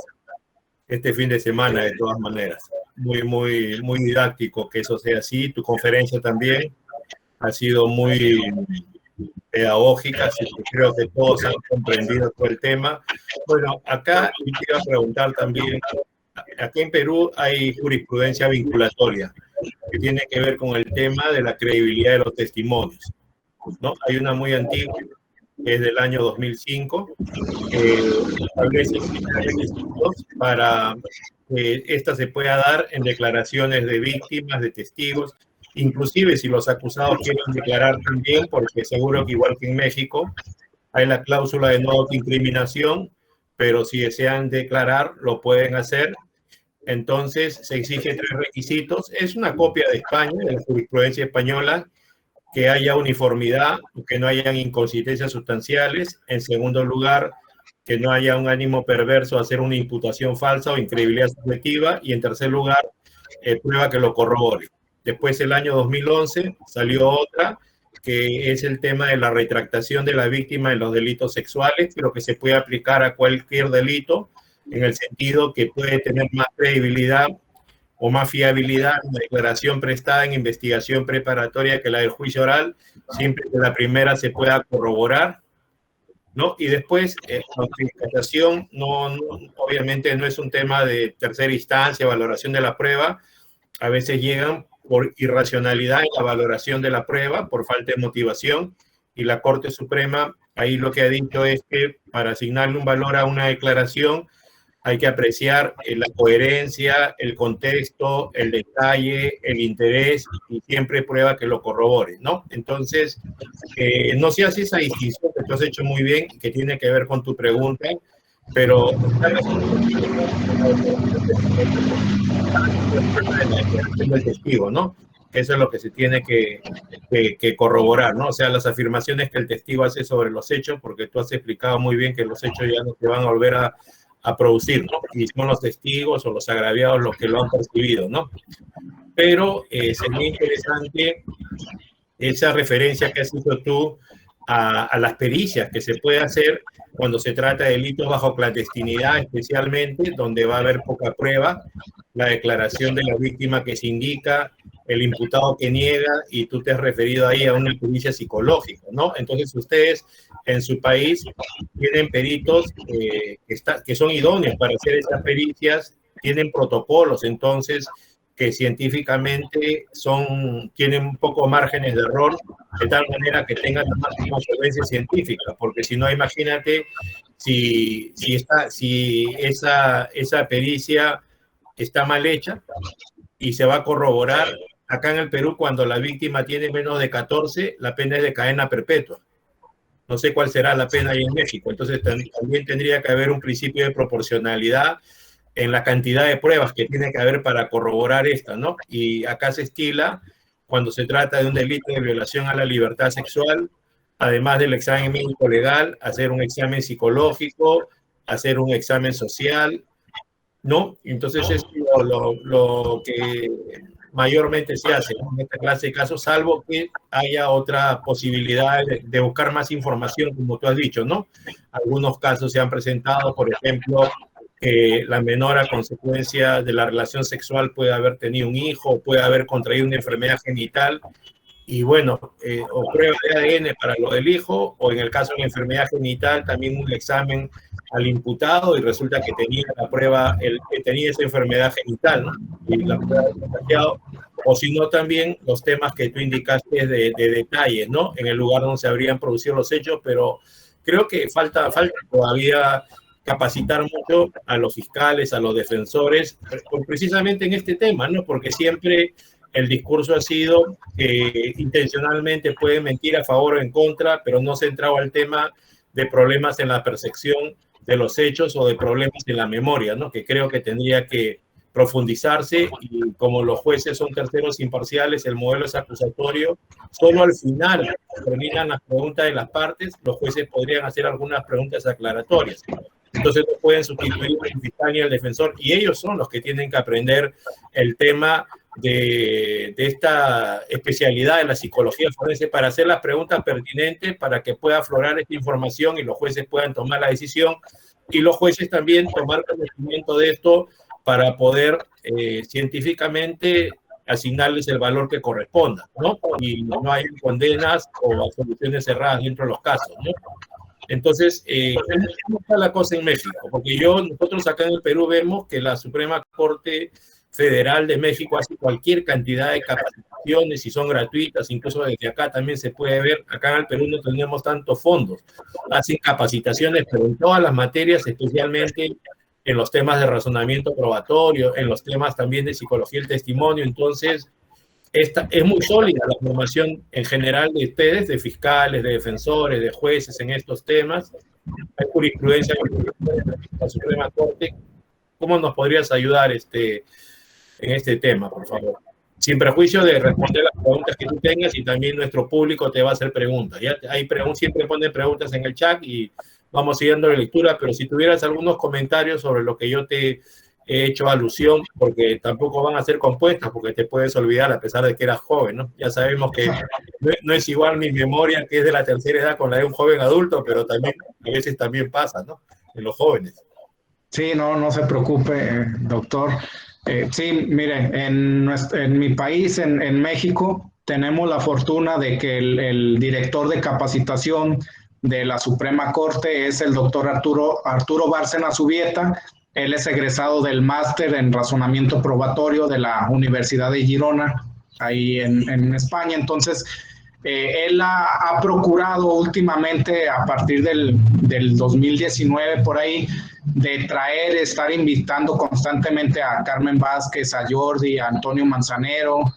Speaker 1: este fin de semana, de todas maneras. Muy didáctico que eso sea así. Tu conferencia también ha sido muy pedagógica, así que creo que todos han comprendido todo el tema. Bueno, acá yo quiero preguntar también, aquí en Perú hay jurisprudencia vinculatoria que tiene que ver con el tema de la credibilidad de los testimonios, ¿no? Hay una muy antigua, que es del año 2005, que establece requisitos para que esta se pueda dar en declaraciones de víctimas, de testigos, inclusive si los acusados quieren declarar también, porque seguro que igual que en México hay la cláusula de no autoincriminación, pero si desean declarar lo pueden hacer. Entonces se exige 3 requisitos. Es una copia de España, de la jurisprudencia española, que haya uniformidad, que no hayan inconsistencias sustanciales. En segundo lugar, que no haya un ánimo perverso a hacer una imputación falsa o incredibilidad subjetiva. Y en tercer lugar, prueba que lo corrobore. Después, el año 2011, salió otra, que es el tema de la retractación de la víctima en los delitos sexuales, pero que se puede aplicar a cualquier delito, en el sentido que puede tener más credibilidad o más fiabilidad en la declaración prestada en investigación preparatoria que la del juicio oral, siempre que la primera se pueda corroborar, ¿no? Y después, la notificación obviamente no es un tema de tercera instancia, valoración de la prueba. A veces llegan por irracionalidad en la valoración de la prueba, por falta de motivación, y la Corte Suprema ahí lo que ha dicho es que para asignarle un valor a una declaración hay que apreciar la coherencia, el contexto, el detalle, el interés, y siempre prueba que lo corrobore, ¿no? Entonces, no se hace esa distinción que tú has hecho muy bien, que tiene que ver con tu pregunta, pero el testigo, ¿no? Eso es lo que se tiene que corroborar, ¿no? O sea, las afirmaciones que el testigo hace sobre los hechos, porque tú has explicado muy bien que los hechos ya no se van a volver a producir, ¿no? Y son los testigos o los agraviados los que lo han percibido, ¿no? Pero sería interesante esa referencia que has hecho tú a las pericias que se puede hacer cuando se trata de delitos bajo clandestinidad, especialmente donde va a haber poca prueba, la declaración de la víctima que se indica, el imputado que niega, y tú te has referido ahí a una pericia psicológica, ¿no? Entonces ustedes en su país tienen peritos que son idóneos para hacer esas pericias, tienen protocolos, entonces, que científicamente tienen un poco márgenes de error, de tal manera que tengan la máxima solvencia científica, porque si no, imagínate si esa pericia está mal hecha y se va a corroborar. Acá en el Perú, cuando la víctima tiene menos de 14, la pena es de cadena perpetua. No sé cuál será la pena ahí en México. Entonces también tendría que haber un principio de proporcionalidad en la cantidad de pruebas que tiene que haber para corroborar esta, ¿no? Y acá se estila, cuando se trata de un delito de violación a la libertad sexual, además del examen médico legal, hacer un examen psicológico, hacer un examen social, ¿no? Entonces es lo que mayormente se hace, ¿no?, en esta clase de casos, salvo que haya otra posibilidad de buscar más información, como tú has dicho, ¿no? Algunos casos se han presentado, por ejemplo, la menor a consecuencia de la relación sexual puede haber tenido un hijo, puede haber contraído una enfermedad genital, y bueno, o prueba de ADN para lo del hijo, o en el caso de la enfermedad genital, también un examen al imputado y resulta que tenía la prueba, que tenía esa enfermedad genital, ¿no? Y la prueba de contagiado, o si no también los temas que tú indicaste de detalles, ¿no? En el lugar donde se habrían producido los hechos, pero creo que falta todavía capacitar mucho a los fiscales, a los defensores, precisamente en este tema, ¿no? Porque siempre el discurso ha sido que intencionalmente pueden mentir a favor o en contra, pero no centrado al tema de problemas en la percepción de los hechos o de problemas en la memoria, ¿no? Que creo que tendría que profundizarse, y como los jueces son terceros imparciales, el modelo es acusatorio, solo al final terminan las preguntas de las partes, los jueces podrían hacer algunas preguntas aclaratorias. Entonces no pueden sustituir al fiscal ni al defensor, y ellos son los que tienen que aprender el tema de esta especialidad de la psicología forense para hacer las preguntas pertinentes, para que pueda aflorar esta información y los jueces puedan tomar la decisión, y los jueces también tomar conocimiento de esto para poder científicamente asignarles el valor que corresponda, ¿no? Y no hay condenas o absoluciones cerradas dentro de los casos, ¿no? Entonces, ¿cómo está la cosa en México? Porque nosotros acá en el Perú vemos que la Suprema Corte Federal de México hace cualquier cantidad de capacitaciones y son gratuitas, incluso desde acá también se puede ver. Acá en el Perú no tenemos tantos fondos, hacen capacitaciones, pero en todas las materias, especialmente en los temas de razonamiento probatorio, en los temas también de psicología del testimonio. Entonces, es muy sólida la formación en general de ustedes, de fiscales, de defensores, de jueces en estos temas. Hay jurisprudencia de la Suprema Corte. ¿Cómo nos podrías ayudar en este tema, por favor? Sin prejuicio de responder las preguntas que tú tengas, y también nuestro público te va a hacer preguntas. Ya siempre ponen preguntas en el chat y vamos siguiendo la lectura, pero si tuvieras algunos comentarios sobre lo que yo te he hecho alusión, porque tampoco van a ser compuestas, porque te puedes olvidar a pesar de que eras joven, ¿no? Ya sabemos que no es igual mi memoria, que es de la tercera edad, con la de un joven adulto, pero también a veces también pasa, ¿no? En los jóvenes.
Speaker 2: Sí, no se preocupe, doctor. Sí, mire, en mi país, en México, tenemos la fortuna de que el director de capacitación de la Suprema Corte es el doctor Arturo Bárcena Zubieta. Él es egresado del máster en razonamiento probatorio de la Universidad de Girona, ahí en España. Entonces, él ha procurado últimamente, a partir del 2019 por ahí, de estar invitando constantemente a Carmen Vázquez, a Jordi, a Antonio Manzanero,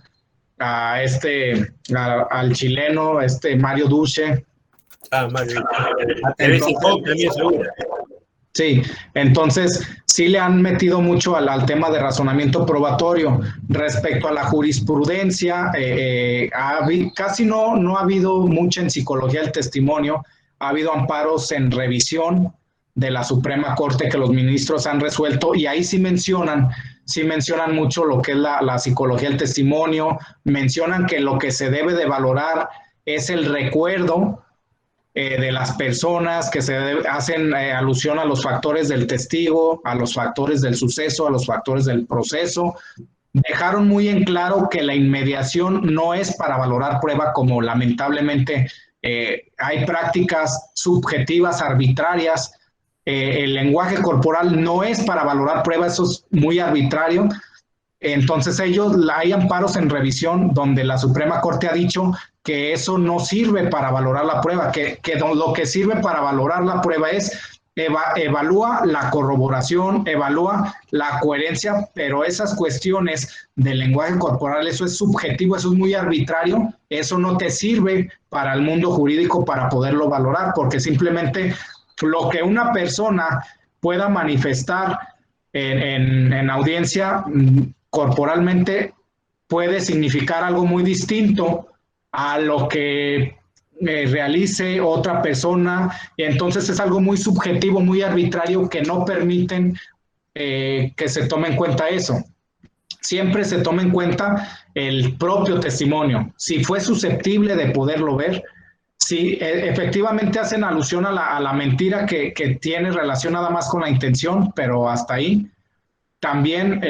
Speaker 2: al chileno, Mario Duce.
Speaker 1: Mario. A Teresa también seguro.
Speaker 2: Sí, entonces sí le han metido mucho al tema de razonamiento probatorio. Respecto a la jurisprudencia, casi no ha habido mucho en psicología del testimonio, ha habido amparos en revisión de la Suprema Corte que los ministros han resuelto y ahí sí mencionan mucho lo que es la psicología del testimonio, mencionan que lo que se debe de valorar es el recuerdo de las personas, que hacen alusión a los factores del testigo, a los factores del suceso, a los factores del proceso. Dejaron muy en claro que la inmediación no es para valorar prueba, como lamentablemente hay prácticas subjetivas arbitrarias. El lenguaje corporal no es para valorar prueba, eso es muy arbitrario. Entonces hay amparos en revisión donde la Suprema Corte ha dicho que eso no sirve para valorar la prueba, que lo que sirve para valorar la prueba es evalúa la corroboración, evalúa la coherencia, pero esas cuestiones del lenguaje corporal, eso es subjetivo, eso es muy arbitrario, eso no te sirve para el mundo jurídico para poderlo valorar, porque simplemente lo que una persona pueda manifestar en audiencia corporalmente puede significar algo muy distinto a lo que realice otra persona, y entonces es algo muy subjetivo, muy arbitrario, que no permiten que se tome en cuenta eso. Siempre se toma en cuenta el propio testimonio, si fue susceptible de poderlo ver, si efectivamente hacen alusión a la mentira que tiene relación nada más con la intención, pero hasta ahí. También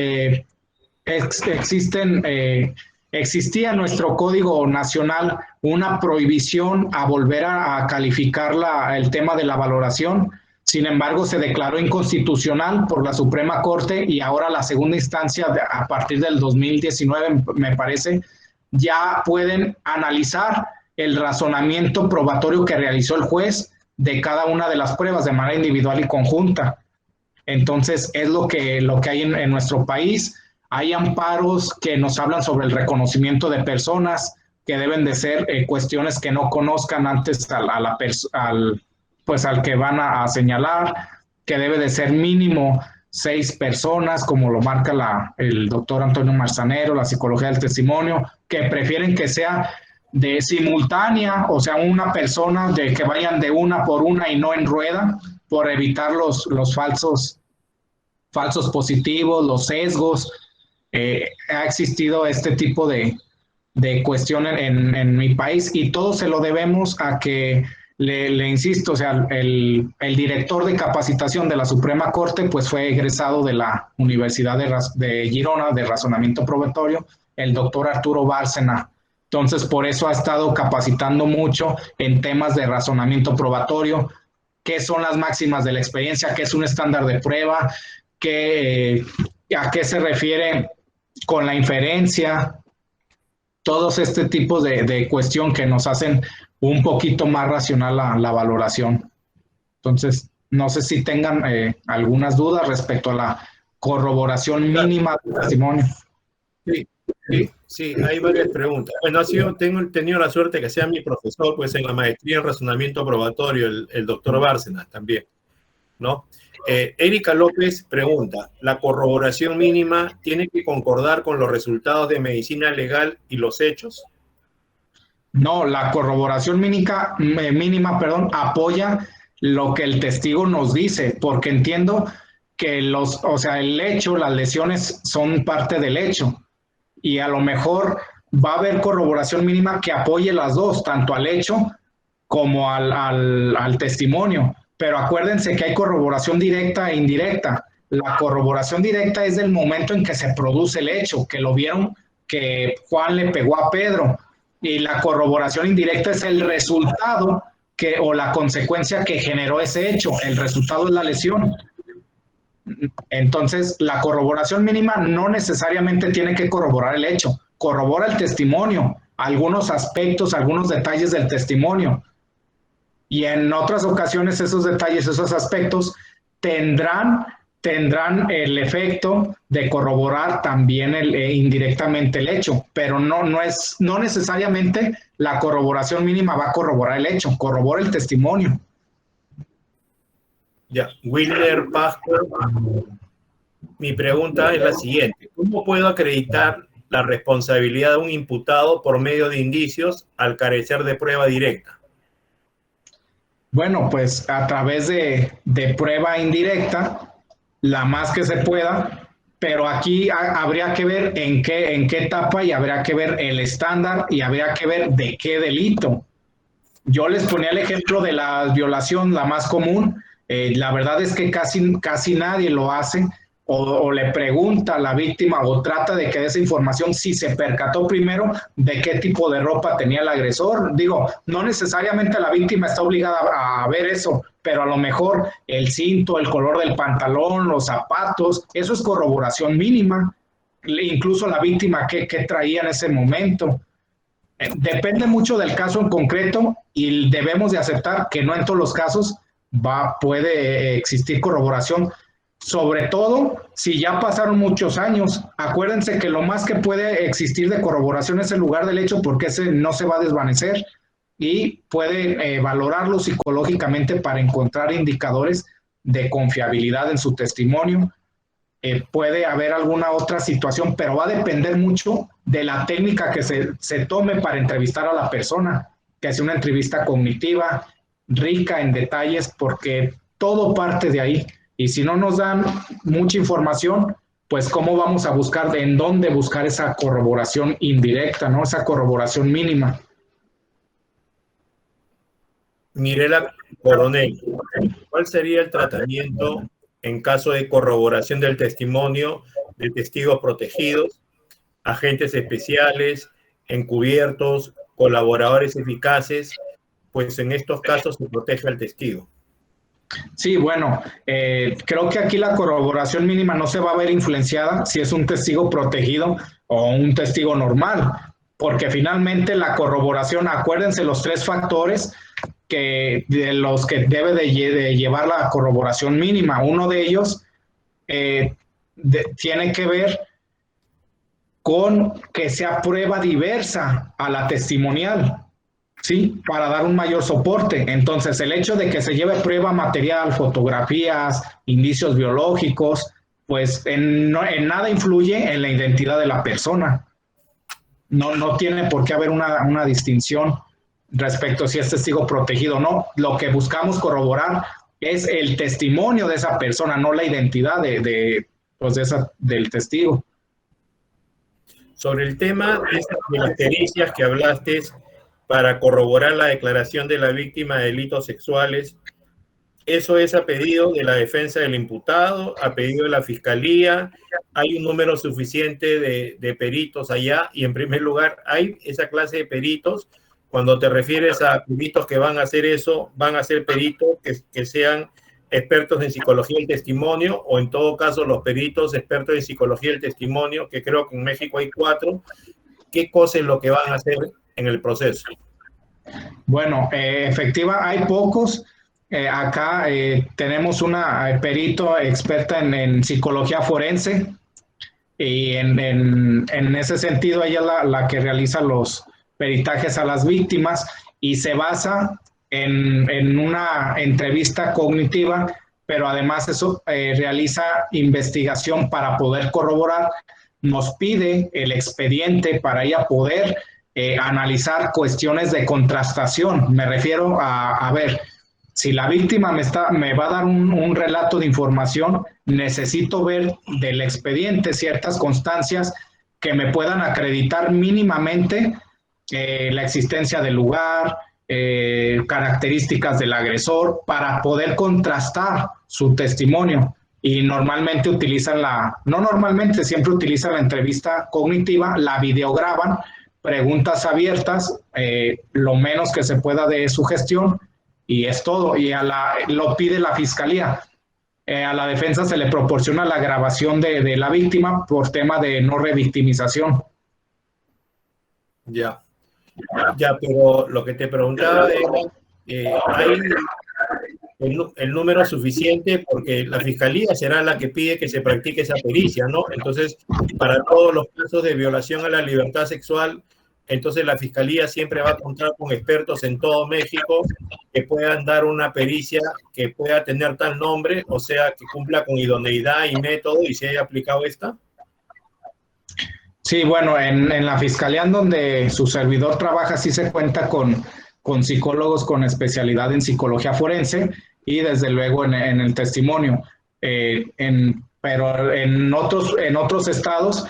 Speaker 2: existía en nuestro Código Nacional una prohibición a volver a calificar el tema de la valoración. Sin embargo, se declaró inconstitucional por la Suprema Corte y ahora la segunda instancia, a partir del 2019, me parece, ya pueden analizar el razonamiento probatorio que realizó el juez de cada una de las pruebas de manera individual y conjunta. Entonces, es lo que hay en nuestro país. Hay amparos que nos hablan sobre el reconocimiento de personas, que deben de ser cuestiones que no conozcan antes al que van a señalar, que debe de ser mínimo 6 personas, como lo marca el doctor Antonio Manzanero, la psicología del testimonio, que prefieren que sea de simultánea, o sea, una persona de que vayan de una por una y no en rueda, por evitar los falsos positivos, los sesgos. Ha existido este tipo de cuestiones en mi país y todo se lo debemos a que, le insisto, o sea, el director de capacitación de la Suprema Corte pues fue egresado de la Universidad de Girona de razonamiento probatorio, el doctor Arturo Bárcena. Entonces, por eso ha estado capacitando mucho en temas de razonamiento probatorio, qué son las máximas de la experiencia, qué es un estándar de prueba, a qué se refiere con la inferencia, todos este tipo de cuestión que nos hacen un poquito más racional la valoración. Entonces, no sé si tengan algunas dudas respecto a la corroboración mínima del testimonio.
Speaker 1: Sí, hay varias preguntas. Bueno, tengo tenido la suerte que sea mi profesor, pues en la maestría en razonamiento probatorio, el doctor Bárcenas también, ¿no? Erika López pregunta, ¿la corroboración mínima tiene que concordar con los resultados de medicina legal y los hechos?
Speaker 2: No, la corroboración mínima, apoya lo que el testigo nos dice, porque entiendo que el hecho, las lesiones son parte del hecho, y a lo mejor va a haber corroboración mínima que apoye las dos, tanto al hecho como al testimonio. Pero acuérdense que hay corroboración directa e indirecta. La corroboración directa es del momento en que se produce el hecho, que lo vieron que Juan le pegó a Pedro, y la corroboración indirecta es el resultado o la consecuencia que generó ese hecho. El resultado es la lesión. Entonces, la corroboración mínima no necesariamente tiene que corroborar el hecho, corrobora el testimonio, algunos aspectos, algunos detalles del testimonio. Y en otras ocasiones esos detalles, esos aspectos tendrán el efecto de corroborar también indirectamente el hecho, pero no necesariamente la corroboración mínima va a corroborar el hecho, corrobora el testimonio.
Speaker 1: Ya, Wilner Pascual, mi pregunta es la siguiente: ¿cómo puedo acreditar la responsabilidad de un imputado por medio de indicios al carecer de prueba directa?
Speaker 2: Bueno, pues a través de prueba indirecta, la más que se pueda, pero aquí habría que ver en qué etapa, y habría que ver el estándar, y habría que ver de qué delito. Yo les ponía el ejemplo de la violación, la más común. La verdad es que casi nadie lo hace, o le pregunta a la víctima o trata de que dé esa información si se percató primero de qué tipo de ropa tenía el agresor. Digo, no necesariamente la víctima está obligada a ver eso, pero a lo mejor el cinto, el color del pantalón, los zapatos, eso es corroboración mínima. Incluso la víctima qué traía en ese momento. Depende mucho del caso en concreto, y debemos de aceptar que no en todos los casos puede existir corroboración, sobre todo si ya pasaron muchos años. Acuérdense que lo más que puede existir de corroboración es el lugar del hecho, porque ese no se va a desvanecer, y puede valorarlo psicológicamente para encontrar indicadores de confiabilidad en su testimonio. Puede haber alguna otra situación, pero va a depender mucho de la técnica que se tome para entrevistar a la persona, que sea una entrevista cognitiva, rica en detalles, porque todo parte de ahí. Y si no nos dan mucha información, pues cómo vamos a buscar, en dónde buscar esa corroboración indirecta, ¿no? Esa corroboración mínima.
Speaker 1: Mirela Coronel, ¿cuál sería el tratamiento en caso de corroboración del testimonio de testigos protegidos, agentes especiales, encubiertos, colaboradores eficaces? Pues en estos casos se protege al testigo.
Speaker 2: Sí, bueno, creo que aquí la corroboración mínima no se va a ver influenciada si es un testigo protegido o un testigo normal, porque finalmente la corroboración, acuérdense los tres factores de los que debe de llevar la corroboración mínima. Uno de ellos tiene que ver con que sea prueba diversa a la testimonial, ¿sí? Para dar un mayor soporte. Entonces, el hecho de que se lleve prueba material, fotografías, indicios biológicos, pues en nada influye en la identidad de la persona. No tiene por qué haber una distinción respecto a si es testigo protegido o no. Lo que buscamos corroborar es el testimonio de esa persona, no la identidad del testigo.
Speaker 1: Sobre el tema de las pericias que hablaste para corroborar la declaración de la víctima de delitos sexuales, ¿eso es a pedido de la defensa del imputado, a pedido de la fiscalía? ¿Hay un número suficiente de peritos allá? Y en primer lugar, ¿hay esa clase de peritos? Cuando te refieres a peritos que van a hacer eso, ¿van a ser peritos que sean expertos en psicología del testimonio, o en todo caso los peritos expertos en psicología del testimonio, que creo que en México hay 4? ¿Qué cosa es lo que van a hacer en el proceso?
Speaker 2: Bueno, efectiva, hay pocos. Acá tenemos una perito experta en psicología forense, y en ese sentido ella es la que realiza los peritajes a las víctimas, y se basa en una entrevista cognitiva, pero además eso realiza investigación para poder corroborar. Nos pide el expediente para ella poder analizar cuestiones de contrastación. Me refiero a ver, si la víctima me va a dar un relato de información, necesito ver del expediente ciertas constancias que me puedan acreditar mínimamente la existencia del lugar, características del agresor, para poder contrastar su testimonio. y normalmente utilizan no normalmente, siempre utilizan la entrevista cognitiva, la videograban, preguntas abiertas, lo menos que se pueda de sugestión, y es todo, y lo pide la fiscalía. A la defensa se le proporciona la grabación de la víctima por tema de no revictimización.
Speaker 1: Ya, pero lo que te preguntaba era, ¿hay el número suficiente? Porque la fiscalía será la que pide que se practique esa pericia, ¿no? Entonces, para todos los casos de violación a la libertad sexual, entonces la fiscalía siempre va a contar con expertos en todo México que puedan dar una pericia que pueda tener tal nombre, o sea, que cumpla con idoneidad y método, y se haya aplicado esta.
Speaker 2: Sí, bueno, en la fiscalía en donde su servidor trabaja sí se cuenta con psicólogos con especialidad en psicología forense y desde luego en el testimonio. Pero en otros estados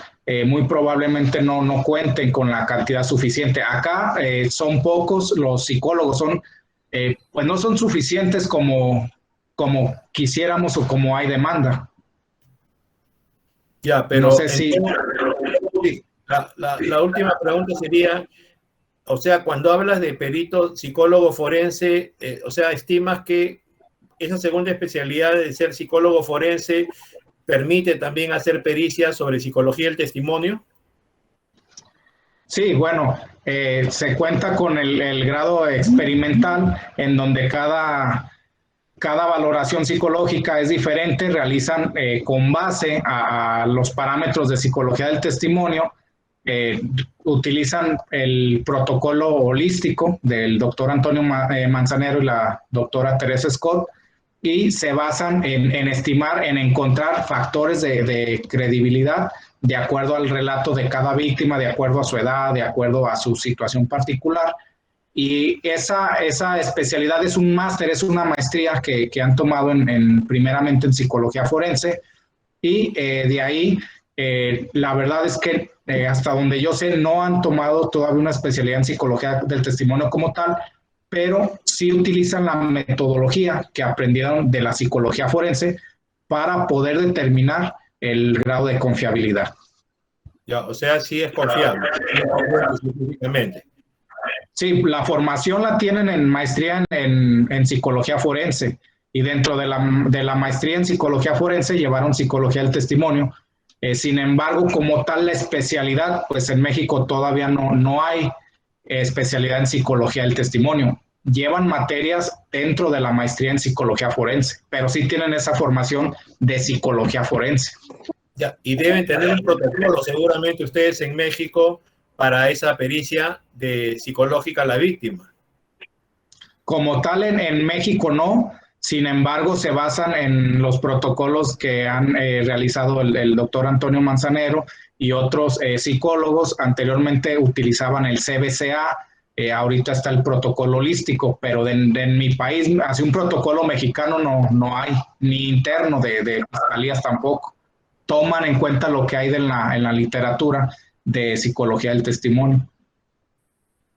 Speaker 2: muy probablemente no cuenten con la cantidad suficiente. Acá son pocos los psicólogos, pues no son suficientes como quisiéramos o como hay demanda.
Speaker 1: Ya, pero
Speaker 2: no sé si...
Speaker 1: La última pregunta sería, o sea, cuando hablas de perito psicólogo forense, o sea, estimas que esa segunda especialidad de ser psicólogo forense permite también hacer pericias sobre psicología del testimonio.
Speaker 2: Sí, bueno, se cuenta con el grado experimental en donde cada valoración psicológica es diferente, realizan con base a los parámetros de psicología del testimonio, utilizan el protocolo holístico del doctor Antonio Manzanero y la doctora Teresa Scott, y se basan en estimar, en encontrar factores de credibilidad de acuerdo al relato de cada víctima, de acuerdo a su edad, de acuerdo a su situación particular. Y esa especialidad es un máster, es una maestría que han tomado primeramente en psicología forense, y de ahí la verdad es que hasta donde yo sé no han tomado todavía una especialidad en psicología del testimonio como tal, pero sí utilizan la metodología que aprendieron de la psicología forense para poder determinar el grado de confiabilidad.
Speaker 1: Ya, o sea, sí es confiable, específicamente.
Speaker 2: Sí, la formación la tienen en maestría en psicología forense, y dentro de la maestría en psicología forense llevaron psicología del testimonio. Sin embargo, como tal la especialidad, pues en México todavía no hay especialidad en psicología del testimonio. Llevan materias dentro de la maestría en psicología forense, pero sí tienen esa formación de psicología forense.
Speaker 1: Ya, y deben tener un protocolo seguramente ustedes en México para esa pericia de psicológica a la víctima.
Speaker 2: Como tal, en México no. Sin embargo, se basan en los protocolos que han realizado el doctor Antonio Manzanero y otros psicólogos. Anteriormente utilizaban el CBCA, ahorita está el protocolo holístico, pero en mi país, así un protocolo mexicano no hay, ni interno de fiscalías tampoco. Toman en cuenta lo que hay en la literatura de psicología del testimonio.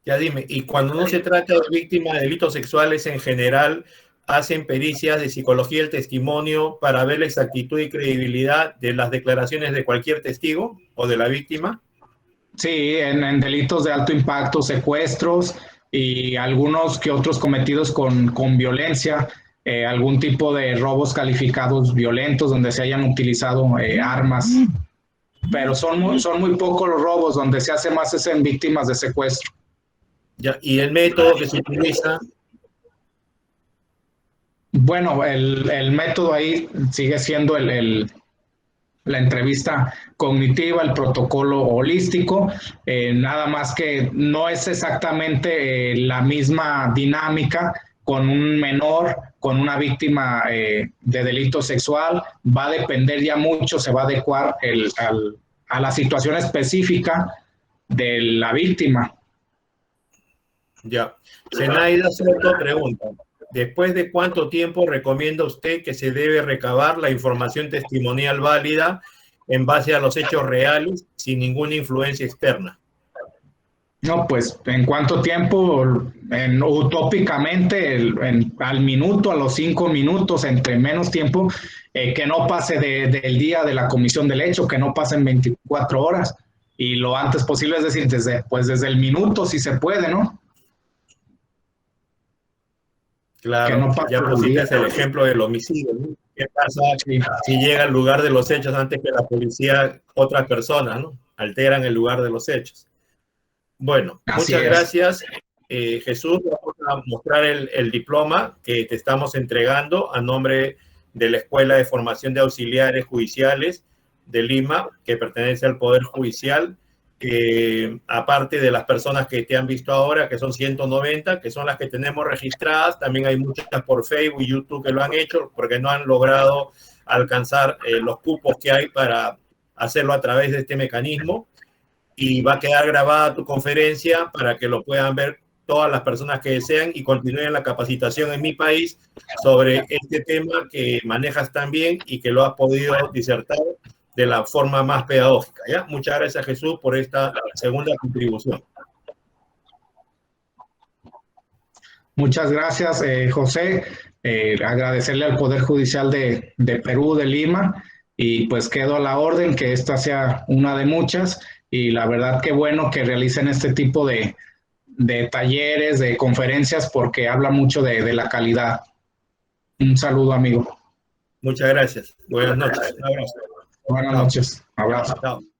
Speaker 1: Ya dime, y cuando no se trata de víctimas de delitos sexuales en general, ¿hacen pericias de psicología del testimonio para ver la exactitud y credibilidad de las declaraciones de cualquier testigo o de la víctima?
Speaker 2: Sí, en delitos de alto impacto, secuestros y algunos que otros cometidos con violencia, algún tipo de robos calificados violentos donde se hayan utilizado armas, pero son muy pocos los robos, donde se hace más es en víctimas de secuestro.
Speaker 1: Ya, ¿y el método que se utiliza?
Speaker 2: Bueno, el método ahí sigue siendo la entrevista cognitiva, el protocolo holístico, nada más que no es exactamente la misma dinámica con un menor, con una víctima de delito sexual. Va a depender ya mucho, se va a adecuar a la situación específica de la víctima.
Speaker 1: Ya. Zenaida Soto pregunta, ¿después de cuánto tiempo recomienda usted que se debe recabar la información testimonial válida en base a los hechos reales sin ninguna influencia externa?
Speaker 2: No, pues, ¿en cuánto tiempo? Utópicamente, al minuto, a los 5 minutos, entre menos tiempo, que no pase del día de la comisión del hecho, que no pasen 24 horas, y lo antes posible, es decir, desde el minuto, si se puede, ¿no?
Speaker 1: Claro,
Speaker 2: que no pase
Speaker 1: ya
Speaker 2: el día.
Speaker 1: pusiste el ejemplo del homicidio, ¿no? ¿Qué pasa
Speaker 2: Sí.
Speaker 1: si llega al lugar de los hechos antes que la policía, otras personas, ¿no? Alteran el lugar de los hechos. Bueno,
Speaker 2: Así
Speaker 1: muchas
Speaker 2: es.
Speaker 1: gracias, Jesús. Vamos a mostrar el diploma que te estamos entregando a nombre de la Escuela de Formación de Auxiliares Judiciales de Lima, que pertenece al Poder Judicial, aparte de las personas que te han visto ahora, que son 190, que son las que tenemos registradas. También hay muchas por Facebook y YouTube que lo han hecho porque no han logrado alcanzar los cupos que hay para hacerlo a través de este mecanismo. Y va a quedar grabada tu conferencia para que lo puedan ver todas las personas que desean y continúen la capacitación en mi país sobre este tema que manejas tan bien y que lo has podido disertar de la forma más pedagógica, ¿ya? Muchas gracias, Jesús, por esta segunda contribución.
Speaker 2: Muchas gracias, José. Agradecerle al Poder Judicial de Perú, de Lima, y pues quedo a la orden, que esta sea una de muchas, y la verdad que bueno que realicen este tipo de talleres, de conferencias, porque habla mucho de la calidad. Un saludo, amigo.
Speaker 1: Muchas gracias. Buenas noches. Un abrazo.
Speaker 2: Buenas noches. Abrazo.
Speaker 1: Chao.